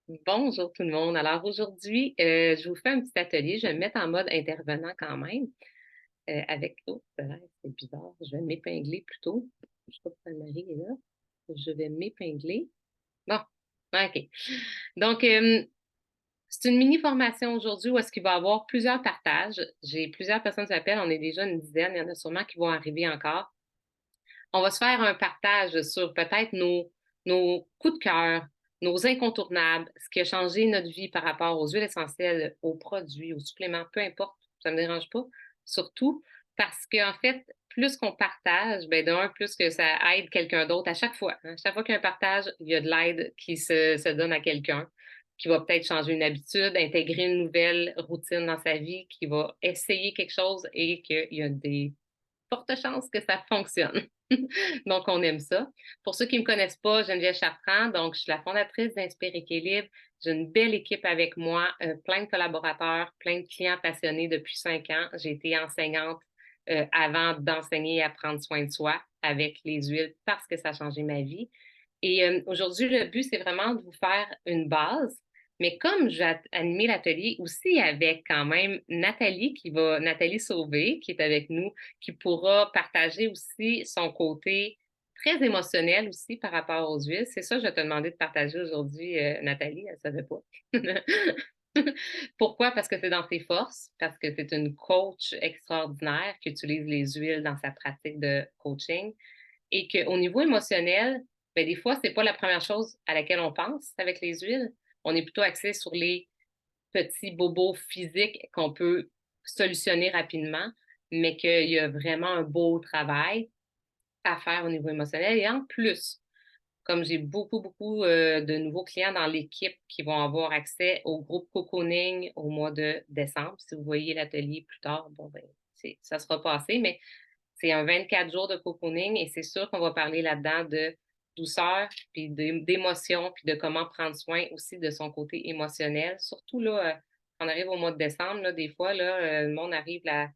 Bonjour tout le monde. Alors aujourd'hui, je vous fais un petit atelier. Je vais me mettre en mode intervenant quand même avec oh, là, c'est bizarre, je vais m'épingler plutôt. Je sais pas pourquoi Marie est là. Je vais m'épingler. Bon, OK. Donc, c'est une mini formation aujourd'hui où est-ce qu'il va y avoir plusieurs partages. J'ai plusieurs personnes qui s'appellent, on est déjà une dizaine, il y en a sûrement qui vont arriver encore. On va se faire un partage sur peut-être nos coups de cœur, nos incontournables, ce qui a changé notre vie par rapport aux huiles essentielles, aux produits, aux suppléments, peu importe, ça me dérange pas. Surtout parce qu'en fait, plus qu'on partage, ben d'un, plus que ça aide quelqu'un d'autre à chaque fois, hein. Chaque fois qu'il y a un partage, il y a de l'aide qui se donne à quelqu'un, qui va peut-être changer une habitude, intégrer une nouvelle routine dans sa vie, qui va essayer quelque chose et qu'il y a des fortes chances que ça fonctionne. Donc, on aime ça. Pour ceux qui ne me connaissent pas, Geneviève Chartrand, donc je suis la fondatrice d'Inspire Équilibre. J'ai une belle équipe avec moi, plein de collaborateurs, plein de clients passionnés depuis 5 ans. J'ai été enseignante avant d'enseigner à prendre soin de soi avec les huiles parce que ça a changé ma vie. Et aujourd'hui, le but, c'est vraiment de vous faire une base. Mais comme j'ai animé l'atelier aussi avec quand même Nathalie Sauvé, qui est avec nous, qui pourra partager aussi son côté très émotionnel aussi par rapport aux huiles. C'est ça que je vais te demander de partager aujourd'hui, Nathalie, elle ne savait pas. Pourquoi? Parce que c'est dans tes forces, parce que c'est une coach extraordinaire qui utilise les huiles dans sa pratique de coaching et qu'au niveau émotionnel, ben, des fois, c'est pas la première chose à laquelle on pense avec les huiles. On est plutôt axé sur les petits bobos physiques qu'on peut solutionner rapidement, mais qu'il y a vraiment un beau travail à faire au niveau émotionnel. Et en plus, comme j'ai beaucoup de nouveaux clients dans l'équipe qui vont avoir accès au groupe Cocooning au mois de décembre, si vous voyez l'atelier plus tard, bon, ben, ça sera passé, mais c'est un 24 jours de cocooning et c'est sûr qu'on va parler là-dedans de douceur, puis d'émotion, puis de comment prendre soin aussi de son côté émotionnel. Surtout là, on arrive au mois de décembre, là, des fois, là, le monde arrive la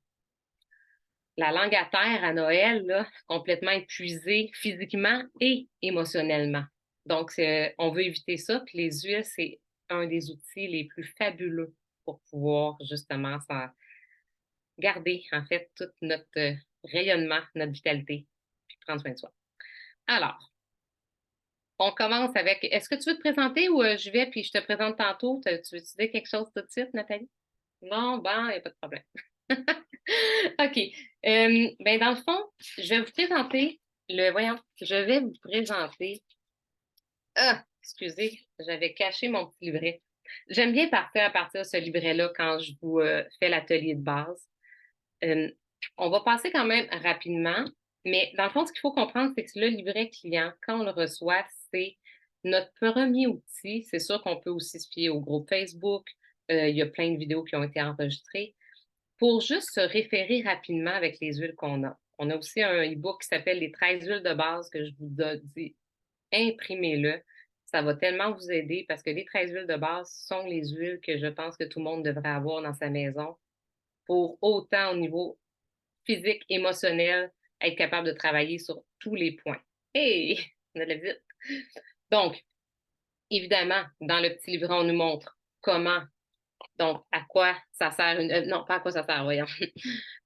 langue à terre à Noël, là, complètement épuisé physiquement et émotionnellement. Donc, on veut éviter ça. Puis les huiles, c'est un des outils les plus fabuleux pour pouvoir justement garder, en fait, tout notre rayonnement, notre vitalité, puis prendre soin de soi. Alors, on commence avec, est-ce que tu veux te présenter ou je vais puis je te présente tantôt? Tu veux-tu dire quelque chose tout de suite, Nathalie? Non, bon, il n'y a pas de problème. OK. Ben, dans le fond, je vais vous présenter voyons, je vais vous présenter, ah, excusez, j'avais caché mon petit livret. J'aime bien partir à partir de ce livret-là quand je vous fais l'atelier de base. Euh, on va passer quand même rapidement, mais dans le fond, ce qu'il faut comprendre, c'est que le livret client, quand on le reçoit, c'est notre premier outil. C'est sûr qu'on peut aussi se fier au groupe Facebook. Il y a plein de vidéos qui ont été enregistrées pour juste se référer rapidement avec les huiles qu'on a. On a aussi un e-book qui s'appelle Les 13 huiles de base que je vous dis, imprimez-le. Ça va tellement vous aider parce que les 13 huiles de base sont les huiles que je pense que tout le monde devrait avoir dans sa maison pour autant au niveau physique, émotionnel, être capable de travailler sur tous les points. Hey, on a de la visite. Donc, évidemment, dans le petit livret, on nous montre comment, donc à quoi ça sert non, pas à quoi ça sert, voyons.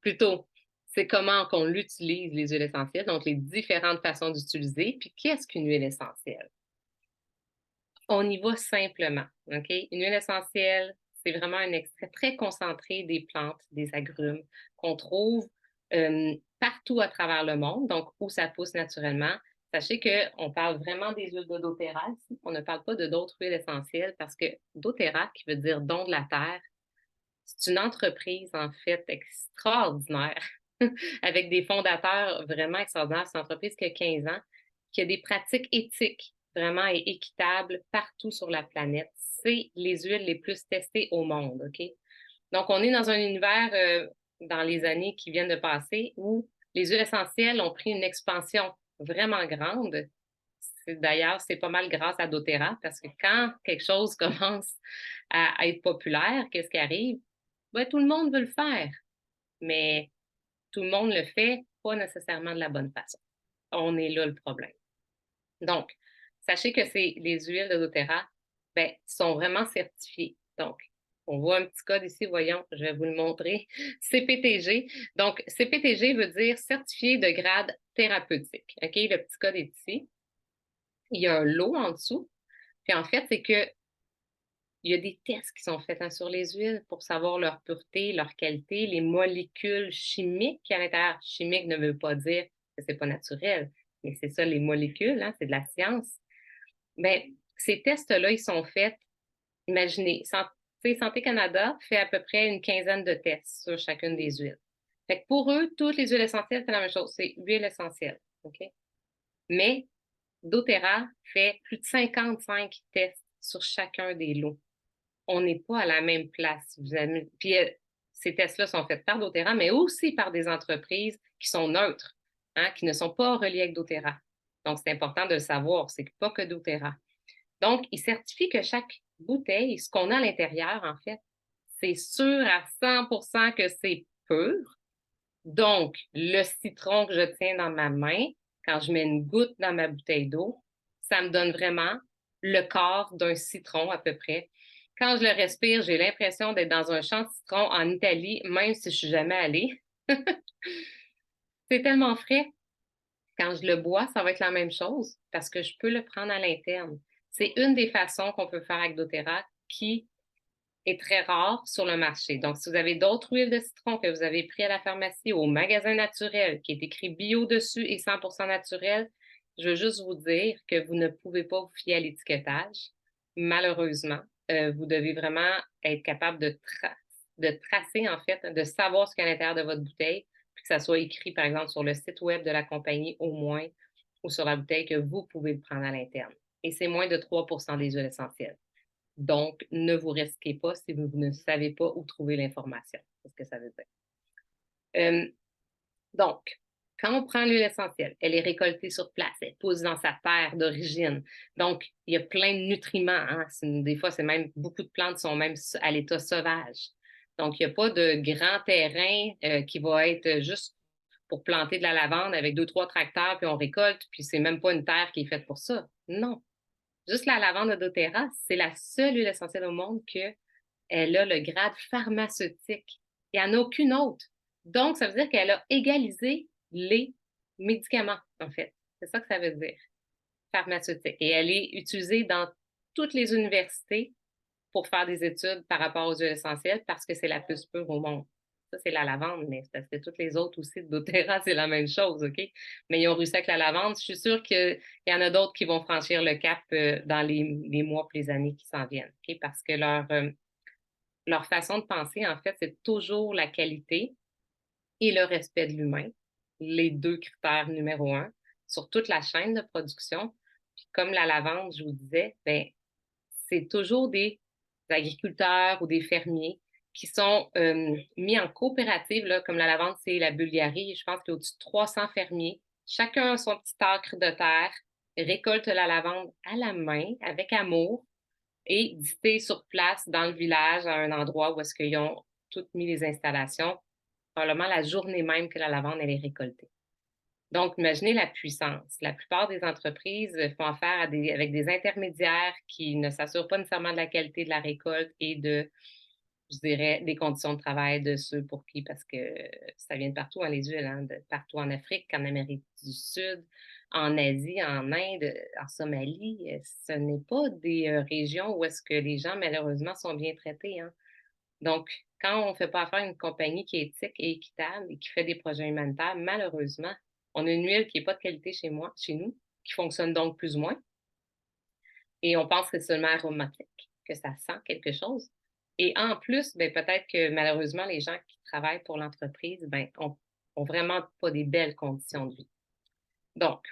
Plutôt, c'est comment qu'on l'utilise, les huiles essentielles, donc les différentes façons d'utiliser, puis qu'est-ce qu'une huile essentielle? On y va simplement, OK? Une huile essentielle, c'est vraiment un extrait très concentré des plantes, des agrumes qu'on trouve partout à travers le monde, donc où ça pousse naturellement. Sachez qu'on parle vraiment des huiles de doTERRA ici. On ne parle pas de d'autres huiles essentielles parce que doTERRA, qui veut dire don de la terre, c'est une entreprise en fait extraordinaire avec des fondateurs vraiment extraordinaires. C'est une entreprise qui a 15 ans, qui a des pratiques éthiques vraiment et équitables partout sur la planète. C'est les huiles les plus testées au monde, OK? Donc, on est dans un univers dans les années qui viennent de passer où les huiles essentielles ont pris une expansion vraiment grande. D'ailleurs, c'est pas mal grâce à doTERRA parce que quand quelque chose commence à être populaire, qu'est-ce qui arrive? Ben, tout le monde veut le faire, mais tout le monde le fait pas nécessairement de la bonne façon. On est là le problème. Donc, sachez que c'est les huiles de doTERRA ben, sont vraiment certifiés. Donc, on voit un petit code ici, voyons, je vais vous le montrer. CPTG. Donc, CPTG veut dire certifié de grade thérapeutique. OK? Le petit code est ici. Il y a un lot en dessous. Puis en fait, c'est que il y a des tests qui sont faits, hein, sur les huiles pour savoir leur pureté, leur qualité, les molécules chimiques qu'il y a à l'intérieur. Chimique ne veut pas dire que c'est pas naturel, mais c'est ça les molécules, hein, c'est de la science. Ben, ces tests-là, ils sont faits, imaginez, Santé Canada fait à peu près une quinzaine de tests sur chacune des huiles. Fait que pour eux, toutes les huiles essentielles, c'est la même chose, c'est huile essentielle, OK? Mais doTERRA fait plus de 55 tests sur chacun des lots. On n'est pas à la même place. Puis ces tests-là sont faits par doTERRA, mais aussi par des entreprises qui sont neutres, hein, qui ne sont pas reliées avec doTERRA. Donc, c'est important de le savoir, c'est pas que doTERRA. Donc, ils certifient que chaque bouteille, ce qu'on a à l'intérieur, en fait, c'est sûr à 100% que c'est pur. Donc, le citron que je tiens dans ma main, quand je mets une goutte dans ma bouteille d'eau, ça me donne vraiment le corps d'un citron à peu près. Quand je le respire, j'ai l'impression d'être dans un champ de citron en Italie, même si je suis jamais allée. C'est tellement frais. Quand je le bois, ça va être la même chose parce que je peux le prendre à l'interne. C'est une des façons qu'on peut faire avec doTERRA qui est très rare sur le marché. Donc, si vous avez d'autres huiles de citron que vous avez pris à la pharmacie ou au magasin naturel qui est écrit bio dessus et 100% naturel, je veux juste vous dire que vous ne pouvez pas vous fier à l'étiquetage. Malheureusement, vous devez vraiment être capable de tracer, en fait, de savoir ce qu'il y a à l'intérieur de votre bouteille, puis que ça soit écrit, par exemple, sur le site web de la compagnie au moins, ou sur la bouteille que vous pouvez le prendre à l'interne. Et c'est moins de 3% des huiles essentielles. Donc, ne vous risquez pas si vous ne savez pas où trouver l'information. C'est ce que ça veut dire. Donc, quand on prend l'huile essentielle, elle est récoltée sur place, elle pousse dans sa terre d'origine. Donc, il y a plein de nutriments, hein. Des fois, c'est même beaucoup de plantes sont même à l'état sauvage. Donc, il n'y a pas de grand terrain qui va être juste pour planter de la lavande avec 2, 3 tracteurs, puis on récolte, puis c'est même pas une terre qui est faite pour ça. Non. Juste la lavande de doTERRA, c'est la seule huile essentielle au monde qu'elle a le grade pharmaceutique. Il n'y en a aucune autre. Donc, ça veut dire qu'elle a égalisé les médicaments, en fait. C'est ça que ça veut dire, pharmaceutique. Et elle est utilisée dans toutes les universités pour faire des études par rapport aux huiles essentielles parce que c'est la plus pure au monde. Ça, c'est la lavande, mais c'est parce que toutes les autres aussi de doTERRA, c'est la même chose, OK? Mais ils ont réussi avec la lavande. Je suis sûre qu'il y en a d'autres qui vont franchir le cap dans les mois et les années qui s'en viennent, OK? Parce que leur façon de penser, en fait, c'est toujours la qualité et le respect de l'humain, les deux critères numéro un, sur toute la chaîne de production. Puis comme la lavande, je vous disais, ben, c'est toujours des agriculteurs ou des fermiers qui sont mis en coopérative, là, comme la lavande, c'est la Bulgarie. Je pense qu'il y a au-dessus de 300 fermiers. Chacun a son petit acre de terre, récolte la lavande à la main, avec amour, et distille sur place dans le village, à un endroit où est-ce qu'ils ont toutes mis les installations, probablement la journée même que la lavande elle est récoltée. Donc, imaginez la puissance. La plupart des entreprises font affaire avec des intermédiaires qui ne s'assurent pas nécessairement de la qualité de la récolte et de, je dirais, des conditions de travail de ceux pour qui, parce que ça vient de partout, hein, les huiles, hein, de partout en Afrique, en Amérique du Sud, en Asie, en Inde, en Somalie. Ce n'est pas des régions où est-ce que les gens, malheureusement, sont bien traités, hein. Donc, quand on ne fait pas affaire à une compagnie qui est éthique et équitable et qui fait des projets humanitaires, malheureusement, on a une huile qui n'est pas de qualité chez nous, qui fonctionne donc plus ou moins. Et on pense que c'est seulement aromatique, que ça sent quelque chose. Et en plus, ben, peut-être que malheureusement, les gens qui travaillent pour l'entreprise, ben, ont vraiment pas des belles conditions de vie. Donc,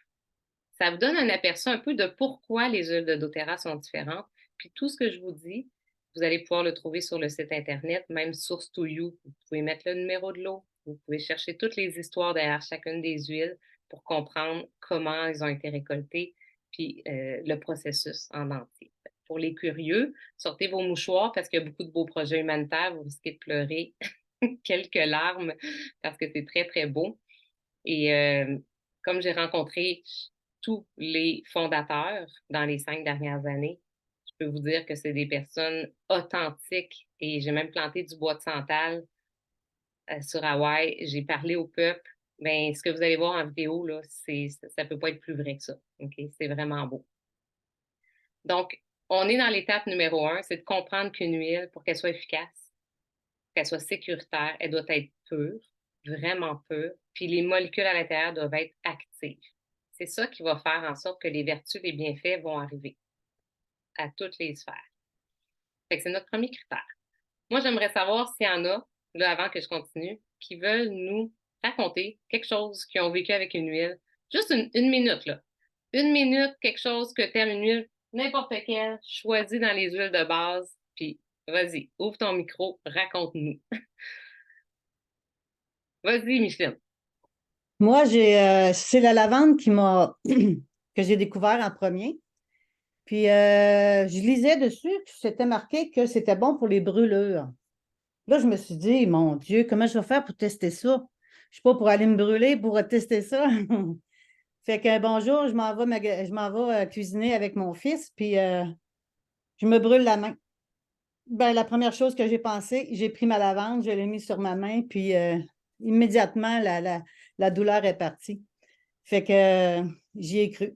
ça vous donne un aperçu un peu de pourquoi les huiles de doTERRA sont différentes. Puis tout ce que je vous dis, vous allez pouvoir le trouver sur le site Internet, même Source to You. Vous pouvez mettre le numéro de l'eau. Vous pouvez chercher toutes les histoires derrière chacune des huiles pour comprendre comment elles ont été récoltées, puis le processus en entier. Pour les curieux, sortez vos mouchoirs parce qu'il y a beaucoup de beaux projets humanitaires. Vous risquez de pleurer quelques larmes parce que c'est très, très beau. Et comme j'ai rencontré tous les fondateurs dans les 5 dernières années, je peux vous dire que c'est des personnes authentiques et j'ai même planté du bois de santal sur Hawaï. J'ai parlé au peuple. Ben, ce que vous allez voir en vidéo, là, ça peut pas être plus vrai que ça. OK? C'est vraiment beau. Donc, on est dans l'étape numéro 1, c'est de comprendre qu'une huile, pour qu'elle soit efficace, qu'elle soit sécuritaire, elle doit être pure, vraiment pure, puis les molécules à l'intérieur doivent être actives. C'est ça qui va faire en sorte que les vertus, les bienfaits vont arriver à toutes les sphères. Fait que c'est notre premier critère. Moi, j'aimerais savoir s'il y en a, là, avant que je continue, qui veulent nous raconter quelque chose qu'ils ont vécu avec une huile. Juste une minute, là. Une minute, quelque chose que tu aimes, une huile, n'importe quelle, choisis dans les huiles de base, puis vas-y, ouvre ton micro, raconte-nous. Vas-y, Micheline. Moi, c'est la lavande que j'ai découvert en premier. Puis, je lisais dessus que c'était marqué que c'était bon pour les brûlures. Là, je me suis dit, mon Dieu, comment je vais faire pour tester ça? Je suis pas pour aller me brûler pour tester ça. Fait que bonjour, je m'en vais cuisiner avec mon fils, puis je me brûle la main. Ben, la première chose que j'ai pensé, j'ai pris ma lavande, je l'ai mis sur ma main, puis immédiatement, la douleur est partie. Fait que j'y ai cru.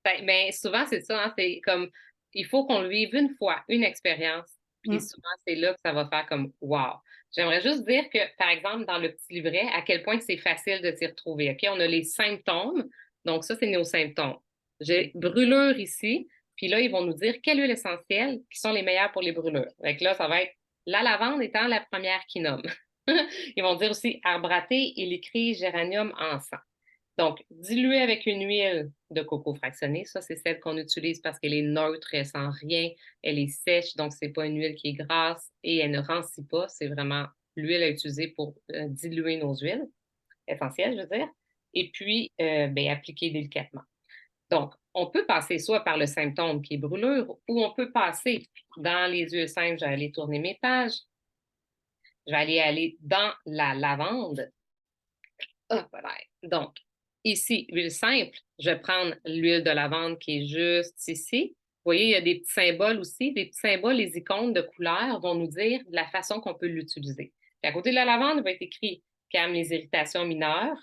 Ben, souvent, c'est ça, hein, c'est comme, il faut qu'on le vive une fois, une expérience, puis Mm. souvent, c'est là que ça va faire comme wow. J'aimerais juste dire que, par exemple, dans le petit livret, à quel point c'est facile de s'y retrouver. OK? On a les symptômes, donc ça, c'est nos symptômes. J'ai brûlure ici, puis là, ils vont nous dire quelle huile essentielle qui sont les meilleures pour les brûlures. Fait que là, ça va être la lavande étant la première qui nomme. Ils vont dire aussi arbre à thé et l'écrit géranium encens. Donc, diluer avec une huile de coco fractionnée, ça, c'est celle qu'on utilise parce qu'elle est neutre, elle sent rien, elle est sèche, donc c'est pas une huile qui est grasse et elle ne rancit pas. C'est vraiment l'huile à utiliser pour diluer nos huiles essentielles, je veux dire, et puis ben, appliquer délicatement. Donc, on peut passer soit par le symptôme qui est brûlure ou on peut passer dans les huiles simples. Je vais aller tourner mes pages. Je vais aller dans la lavande. Ah, voilà. Donc, ici, huile simple, je vais prendre l'huile de lavande qui est juste ici. Vous voyez, il y a des petits symboles aussi. Des petits symboles, les icônes de couleurs vont nous dire la façon qu'on peut l'utiliser. À côté de la lavande, il va être écrit calme les irritations mineures,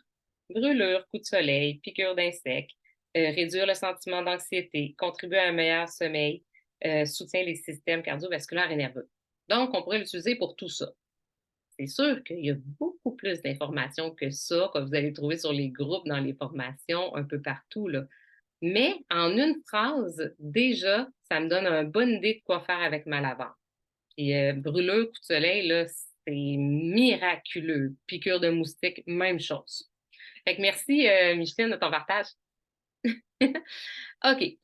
brûlure, coup de soleil, piqûre d'insectes, réduire le sentiment d'anxiété, contribuer à un meilleur sommeil, soutient les systèmes cardiovasculaires et nerveux. Donc, on pourrait l'utiliser pour tout ça. C'est sûr qu'il y a beaucoup plus d'informations que ça, que vous allez trouver sur les groupes, dans les formations, un peu partout, là. Mais en une phrase, déjà, ça me donne une bonne idée de quoi faire avec ma lavande. Puis brûleux, coup de soleil, là, c'est miraculeux. Piqûre de moustique, même chose. Fait que merci, Micheline, de ton partage. OK.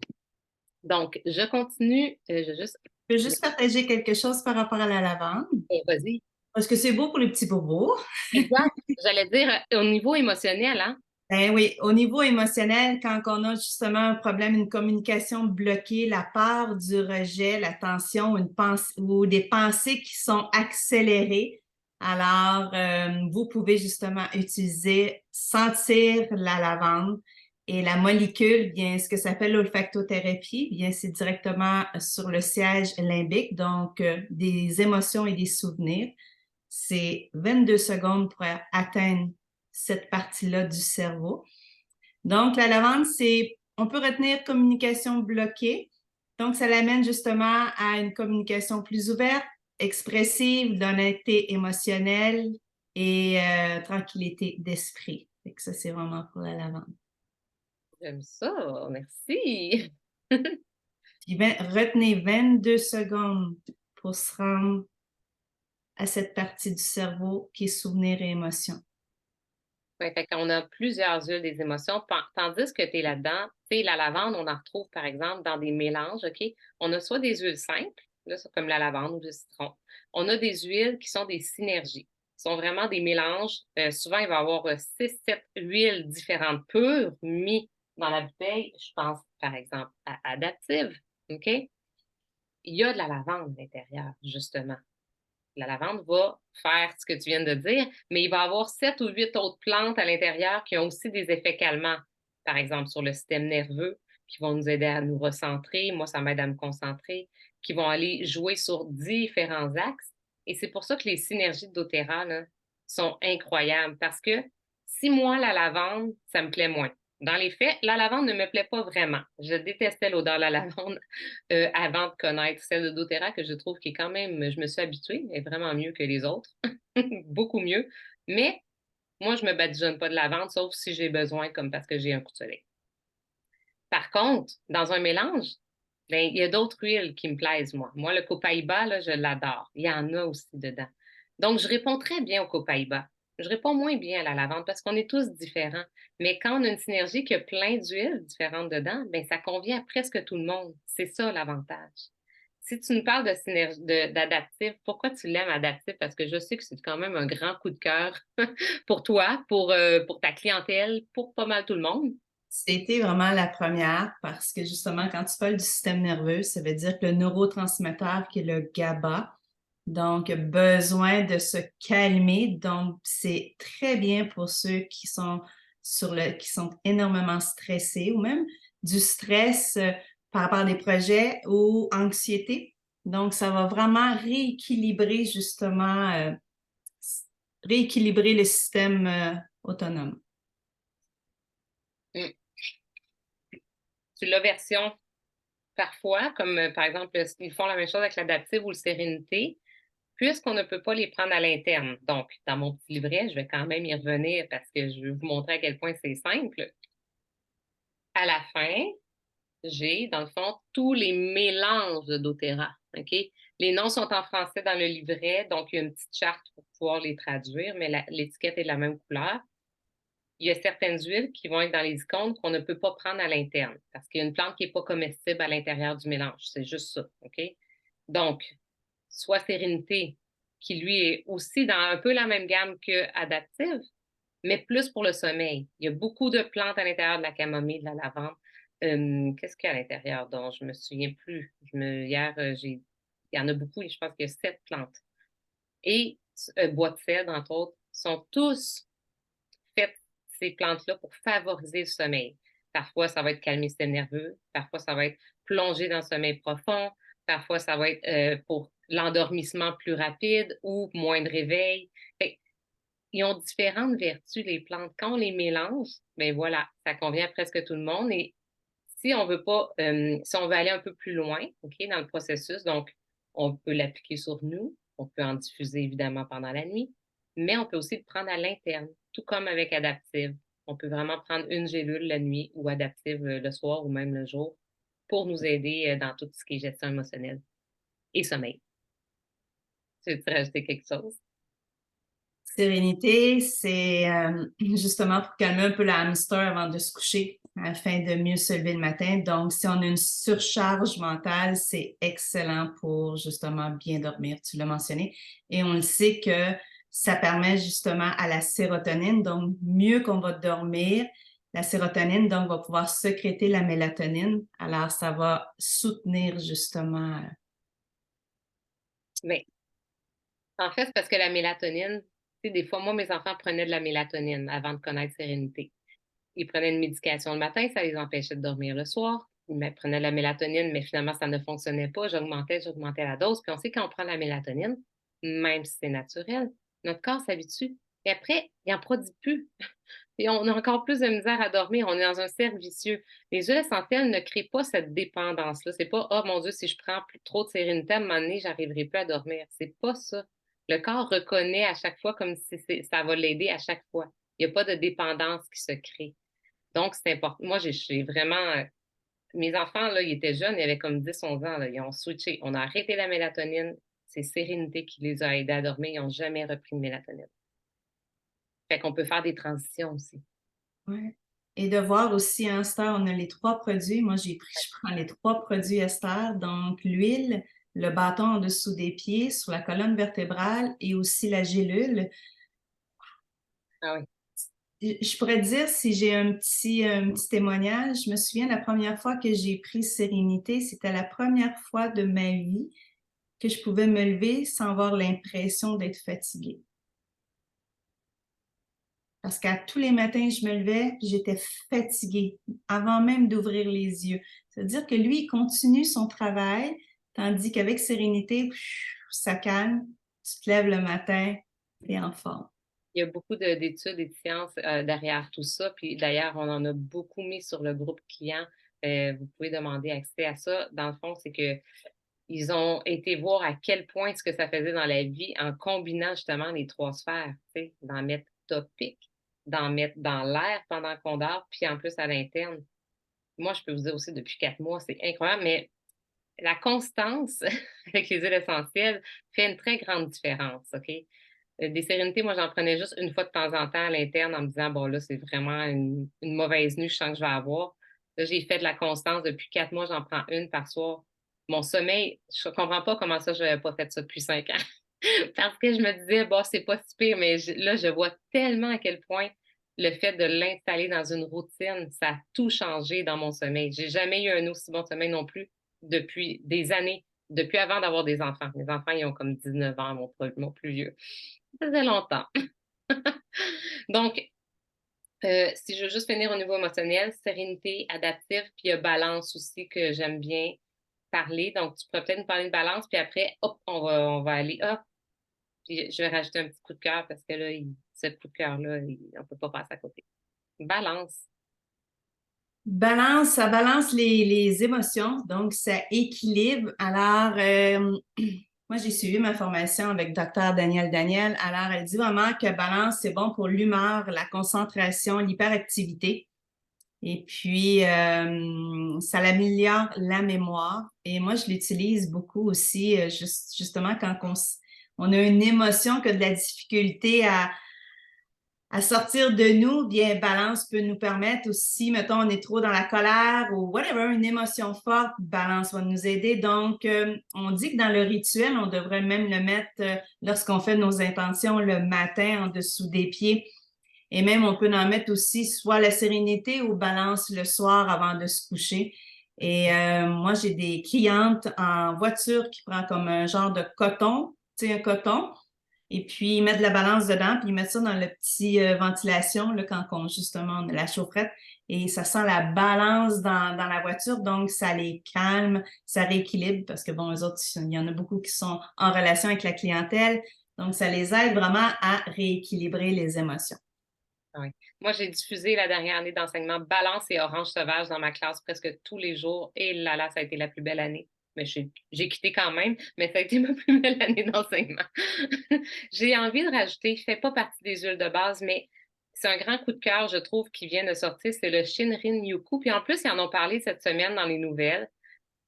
Donc, je continue. Je vais juste... Je veux juste partager quelque chose par rapport à la lavande, Vas-y. parce que c'est beau pour les petits bobos. Exact. J'allais dire, au niveau émotionnel, hein? Ben oui, au niveau émotionnel, quand on a justement un problème, une communication bloquée, la peur du rejet, la tension, une pensée ou des pensées qui sont accélérées, alors vous pouvez justement utiliser, sentir la lavande et la molécule, bien ce que ça s'appelle l'olfactothérapie, bien c'est directement sur le siège limbique, donc des émotions et des souvenirs. C'est 22 secondes pour atteindre cette partie-là du cerveau. Donc, la lavande, on peut retenir communication bloquée. Donc, ça l'amène justement à une communication plus ouverte, expressive, d'honnêteté émotionnelle et tranquillité d'esprit. Ça, c'est vraiment pour la lavande. J'aime ça. Merci. Puis, retenez 22 secondes pour se rendre à cette partie du cerveau qui est souvenir et émotion. Ouais, fait qu'on a plusieurs huiles des émotions, tandis que tu es là-dedans, tu sais, la lavande, on en retrouve, par exemple, dans des mélanges, OK? On a soit des huiles simples, là, comme la lavande ou le citron. On a des huiles qui sont des synergies, qui sont vraiment des mélanges. Souvent, il va y avoir 6, 7 huiles différentes pures mises dans la bouteille. Je pense, par exemple, à Adaptive, OK? Il y a de la lavande à l'intérieur, justement. La lavande va faire ce que tu viens de dire, mais il va y avoir 7 ou 8 autres plantes à l'intérieur qui ont aussi des effets calmants, par exemple sur le système nerveux, qui vont nous aider à nous recentrer. Moi, ça m'aide à me concentrer, qui vont aller jouer sur différents axes. Et c'est pour ça que les synergies de doTERRA là, sont incroyables parce que si moi, la lavande, ça me plaît moins. Dans les faits, la lavande ne me plaît pas vraiment. Je détestais l'odeur de la lavande avant de connaître celle de doTERRA que je trouve qui est quand même, je me suis habituée, elle est vraiment mieux que les autres, beaucoup mieux. Mais moi, je me badigeonne pas de lavande, sauf si j'ai besoin, comme parce que j'ai un coup de soleil. Par contre, dans un mélange, ben, il y a d'autres huiles qui me plaisent, moi. Moi, le copaïba, là, je l'adore. Il y en a aussi dedans. Donc, je réponds très bien au copaïba. Je réponds moins bien à la lavande parce qu'on est tous différents. Mais quand on a une synergie qui a plein d'huiles différentes dedans, ben, ça convient à presque tout le monde. C'est ça l'avantage. Si tu nous parles de synergie, d'adaptif, pourquoi tu l'aimes adaptif? Parce que je sais que c'est quand même un grand coup de cœur pour toi, pour ta clientèle, pour pas mal tout le monde. C'était vraiment la première parce que justement, quand tu parles du système nerveux, ça veut dire que le neurotransmetteur qui est le GABA, donc besoin de se calmer. Donc, c'est très bien pour ceux qui sont qui sont énormément stressés ou même du stress par rapport à des projets ou anxiété. Donc, ça va vraiment rééquilibrer justement, rééquilibrer le système autonome. Mm. Tu l'as version parfois, comme par exemple, ils font la même chose avec l'adaptive ou le sérénité, puisqu'on ne peut pas les prendre à l'interne. Donc, dans mon petit livret, je vais quand même y revenir parce que je veux vous montrer à quel point c'est simple. À la fin, j'ai, dans le fond, tous les mélanges de doTERRA. OK? Les noms sont en français dans le livret, donc il y a une petite charte pour pouvoir les traduire, mais l'étiquette est de la même couleur. Il y a certaines huiles qui vont être dans les icônes qu'on ne peut pas prendre à l'interne parce qu'il y a une plante qui n'est pas comestible à l'intérieur du mélange. C'est juste ça. OK? Donc, soit Sérénité, qui lui est aussi dans un peu la même gamme que Adaptive, mais plus pour le sommeil. Il y a beaucoup de plantes à l'intérieur de la camomille, de la lavande. Qu'est-ce qu'il y a à l'intérieur dont je me souviens plus? Hier, il y en a beaucoup et je pense qu'il y a 7 plantes. Et bois de cèdre, entre autres, sont tous faites, ces plantes-là, pour favoriser le sommeil. Parfois, ça va être calmer le système nerveux. Parfois, ça va être plonger dans le sommeil profond. Parfois, ça va être pour l'endormissement plus rapide ou moins de réveil. Fait, ils ont différentes vertus, les plantes. Quand on les mélange, ben voilà, ça convient à presque tout le monde. Et si on veut pas, si on veut aller un peu plus loin, OK, dans le processus, donc, on peut l'appliquer sur nous. On peut en diffuser évidemment pendant la nuit, mais on peut aussi le prendre à l'interne, tout comme avec Adaptive. On peut vraiment prendre une gélule la nuit ou Adaptive le soir ou même le jour pour nous aider dans tout ce qui est gestion émotionnelle et sommeil. Tu veux-tu rajouter quelque chose? Sérénité, c'est justement pour calmer un peu le hamster avant de se coucher, afin de mieux se lever le matin. Donc, si on a une surcharge mentale, c'est excellent pour justement bien dormir, tu l'as mentionné. Et on le sait que ça permet justement à la sérotonine, donc mieux qu'on va dormir, la sérotonine donc va pouvoir sécréter la mélatonine. Alors, ça va soutenir justement. Mais en fait, c'est parce que la mélatonine, tu sais, des fois, moi, mes enfants prenaient de la mélatonine avant de connaître Sérénité. Ils prenaient une médication le matin, ça les empêchait de dormir le soir. Ils prenaient de la mélatonine, mais finalement, ça ne fonctionnait pas. J'augmentais la dose. Puis on sait quand on prend de la mélatonine, même si c'est naturel, notre corps s'habitue. Et après, il n'en produit plus. Et on a encore plus de misère à dormir. On est dans un cercle vicieux. Les huiles essentielles ne créent pas cette dépendance-là. C'est pas, oh mon Dieu, si je prends trop de sérénité, à un moment donné, j'arriverai plus à dormir. C'est pas ça. Le corps reconnaît à chaque fois comme si ça va l'aider à chaque fois. Il n'y a pas de dépendance qui se crée. Donc, c'est important. Moi, j'ai vraiment. Mes enfants, là, ils étaient jeunes, ils avaient comme 10-11 ans. Là, ils ont switché. On a arrêté la mélatonine. C'est Sérénité qui les a aidés à dormir. Ils n'ont jamais repris de mélatonine. Fait qu'on peut faire des transitions aussi. Ouais. Et de voir aussi, hein, Esther, on a les 3 produits. Moi, je prends les 3 produits Esther. Donc, l'huile, le bâton en dessous des pieds, sur la colonne vertébrale et aussi la gélule. Ah oui. Je pourrais te dire si j'ai un petit témoignage. Je me souviens la première fois que j'ai pris Sérénité, c'était la première fois de ma vie que je pouvais me lever sans avoir l'impression d'être fatiguée. Parce qu'à tous les matins, je me levais, j'étais fatiguée avant même d'ouvrir les yeux. C'est-à-dire que lui, il continue son travail, tandis qu'avec sérénité, ça calme, tu te lèves le matin, t'es en forme. Il y a beaucoup d'études et de sciences derrière tout ça. Puis d'ailleurs, on en a beaucoup mis sur le groupe client. Vous pouvez demander accès à ça. Dans le fond, c'est que ils ont été voir à quel point ce que ça faisait dans la vie en combinant justement les 3 sphères, tu sais, d'en mettre topique, d'en mettre dans l'air pendant qu'on dort, puis en plus à l'interne. Moi, je peux vous dire aussi depuis 4 mois, c'est incroyable, mais la constance avec les huiles essentielles fait une très grande différence, OK? Des sérénités, moi, j'en prenais juste une fois de temps en temps à l'interne en me disant, bon, là, c'est vraiment une mauvaise nuit, je sens que je vais avoir. Là, j'ai fait de la constance depuis 4 mois, j'en prends une par soir. Mon sommeil, je comprends pas comment ça, je n'avais pas fait ça depuis 5 ans. Parce que je me disais, bon, c'est pas si pire, mais là, je vois tellement à quel point le fait de l'installer dans une routine, ça a tout changé dans mon sommeil. J'ai jamais eu un aussi bon sommeil non plus depuis des années, depuis avant d'avoir des enfants. Mes enfants, ils ont comme 19 ans, mon plus vieux. Ça faisait longtemps. Donc, si je veux juste finir au niveau émotionnel, sérénité, adaptif, puis il y a balance aussi que j'aime bien parler. Donc, tu pourrais peut-être nous parler de balance, puis après, hop, on va aller, hop, puis je vais rajouter un petit coup de cœur parce que là, ce coup de cœur-là, on ne peut pas passer à côté. Balance. Ça balance les émotions, donc ça équilibre. Alors, moi, j'ai suivi ma formation avec Dr. Daniel. Alors, elle dit vraiment que balance, c'est bon pour l'humeur, la concentration, l'hyperactivité. Et puis, ça améliore la mémoire. Et moi, je l'utilise beaucoup aussi, justement, quand on a une émotion que de la difficulté à sortir de nous, bien, balance peut nous permettre aussi, mettons, on est trop dans la colère ou whatever, une émotion forte, balance va nous aider. Donc, on dit que dans le rituel, on devrait même le mettre lorsqu'on fait nos intentions le matin en dessous des pieds. Et même, on peut en mettre aussi soit la sérénité ou balance le soir avant de se coucher. Et moi, j'ai des clientes en voiture qui prennent comme un genre de coton, tu sais, un coton. Et puis, ils mettent de la balance dedans, puis ils mettent ça dans le petit ventilation, là, quand justement, on a la chaufferette. Et ça sent la balance dans la voiture, donc ça les calme, ça rééquilibre, parce que bon, eux autres, il y en a beaucoup qui sont en relation avec la clientèle. Donc, ça les aide vraiment à rééquilibrer les émotions. Oui. Moi, j'ai diffusé la dernière année d'enseignement Balance et Orange Sauvage dans ma classe presque tous les jours. Et là, ça a été la plus belle année. Mais j'ai quitté quand même, mais ça a été ma plus belle année d'enseignement. J'ai envie de rajouter, il ne fait pas partie des huiles de base, mais c'est un grand coup de cœur, je trouve, qui vient de sortir. C'est le Shinrin Yoku. Puis en plus, ils en ont parlé cette semaine dans les nouvelles.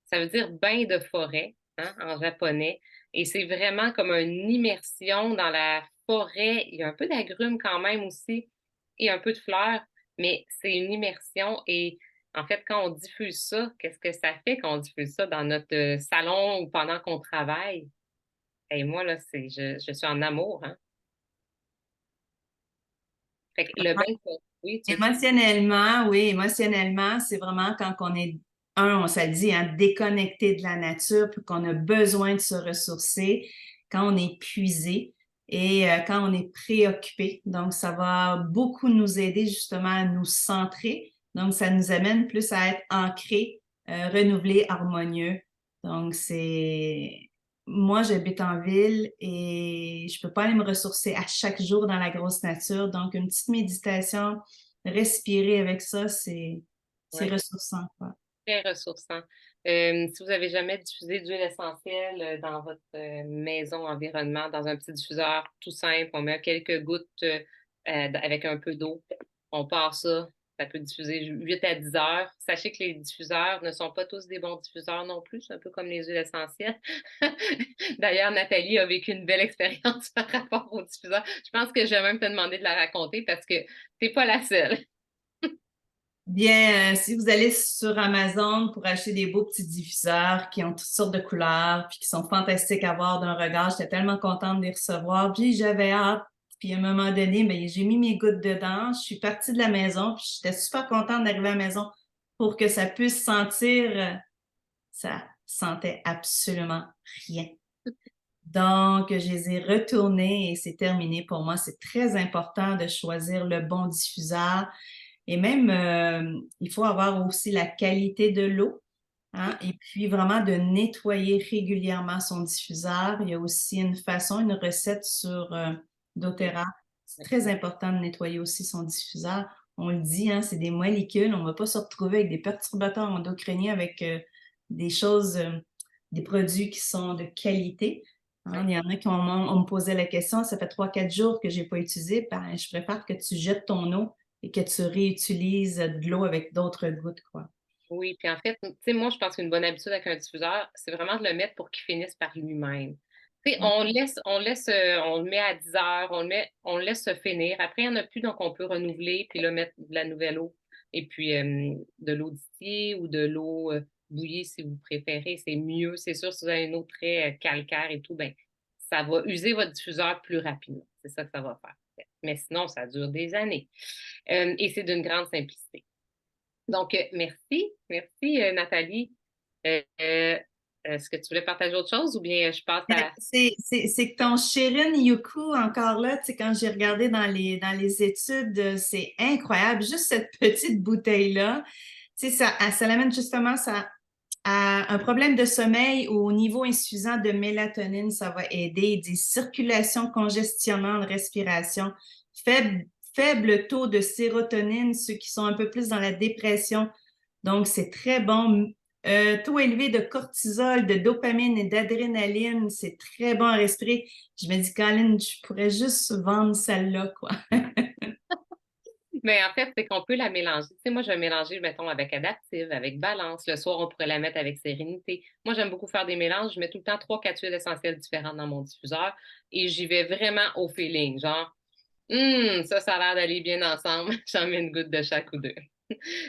Ça veut dire bain de forêt, hein, en japonais. Et c'est vraiment comme une immersion dans la forêt. Il y a un peu d'agrumes quand même aussi et un peu de fleurs, mais c'est une immersion. Et en fait, quand on diffuse ça, qu'est-ce que ça fait quand on diffuse ça dans notre salon ou pendant qu'on travaille? Et moi, là, je suis en amour, hein. Fait que le bain de forêt, oui, tu dis. Émotionnellement, c'est vraiment quand on est, on se le dit, hein, déconnecté de la nature, puis qu'on a besoin de se ressourcer, quand on est épuisé et quand on est préoccupé. Donc, ça va beaucoup nous aider justement à nous centrer. Donc, ça nous amène plus à être ancré, renouvelé, harmonieux. Donc, moi, j'habite en ville et je peux pas aller me ressourcer à chaque jour dans la grosse nature. Donc, une petite méditation, respirer avec ça, c'est Ouais, ressourçant, quoi. très ressourçant. Si vous avez jamais diffusé d'huile essentielle dans votre maison, environnement, dans un petit diffuseur tout simple, on met quelques gouttes avec un peu d'eau, on part ça peut diffuser 8 à 10 heures. Sachez que les diffuseurs ne sont pas tous des bons diffuseurs non plus, c'est un peu comme les huiles essentielles. D'ailleurs, Nathalie a vécu une belle expérience par rapport aux diffuseurs. Je pense que je vais même te demander de la raconter parce que t'es pas la seule. Bien, si vous allez sur Amazon pour acheter des beaux petits diffuseurs qui ont toutes sortes de couleurs puis qui sont fantastiques à voir d'un regard, j'étais tellement contente de les recevoir. Puis j'avais hâte. Puis à un moment donné, ben, j'ai mis mes gouttes dedans. Je suis partie de la maison. Puis j'étais super contente d'arriver à la maison pour que ça puisse sentir. Ça sentait absolument rien. Donc, je les ai retournés et c'est terminé pour moi. C'est très important de choisir le bon diffuseur. Et même, il faut avoir aussi la qualité de l'eau, hein, et puis vraiment de nettoyer régulièrement son diffuseur. Il y a aussi une façon, une recette sur doTERRA. C'est très important de nettoyer aussi son diffuseur. On le dit, hein, c'est des molécules. On ne va pas se retrouver avec des perturbateurs endocriniens, avec des choses, des produits qui sont de qualité. Hein. Il y en a qui on me posait la question, ça fait 3-4 jours que je n'ai pas utilisé. Ben, je préfère que tu jettes ton eau et que tu réutilises de l'eau avec d'autres gouttes, quoi. Oui, puis en fait, tu sais, moi, je pense qu'une bonne habitude avec un diffuseur, c'est vraiment de le mettre pour qu'il finisse par lui-même. Tu sais, on le met à 10 heures, on le laisse se finir. Après, il n'y en a plus, donc on peut renouveler, puis là, mettre de la nouvelle eau. Et puis, de l'eau distillée ou de l'eau bouillie, si vous préférez, c'est mieux. C'est sûr, si vous avez une eau très calcaire et tout, ben, ça va user votre diffuseur plus rapidement. C'est ça que ça va faire. Mais sinon, ça dure des années. Et c'est d'une grande simplicité. Donc, merci Nathalie. Est-ce que tu voulais partager autre chose ou bien je passe à... C'est que ton Shirin Yuku, encore là, tu sais, quand j'ai regardé dans les études, c'est incroyable. Juste cette petite bouteille-là, tu sais, ça l'amène justement à un problème de sommeil ou au niveau insuffisant de mélatonine, ça va aider. Des circulations congestionnantes, respiration, faible taux de sérotonine, ceux qui sont un peu plus dans la dépression. Donc, c'est très bon. Taux élevé de cortisol, de dopamine et d'adrénaline, c'est très bon à respirer. Je me dis, Colin, je pourrais juste vendre celle-là, quoi. Mais en fait, c'est qu'on peut la mélanger. Tu sais, moi, je vais mélanger, mettons, avec Adaptive, avec Balance. Le soir, on pourrait la mettre avec Sérénité. Moi, j'aime beaucoup faire des mélanges. Je mets tout le temps 3-4 huiles essentielles différentes dans mon diffuseur et j'y vais vraiment au feeling. Genre, ça a l'air d'aller bien ensemble. J'en mets une goutte de chaque ou deux.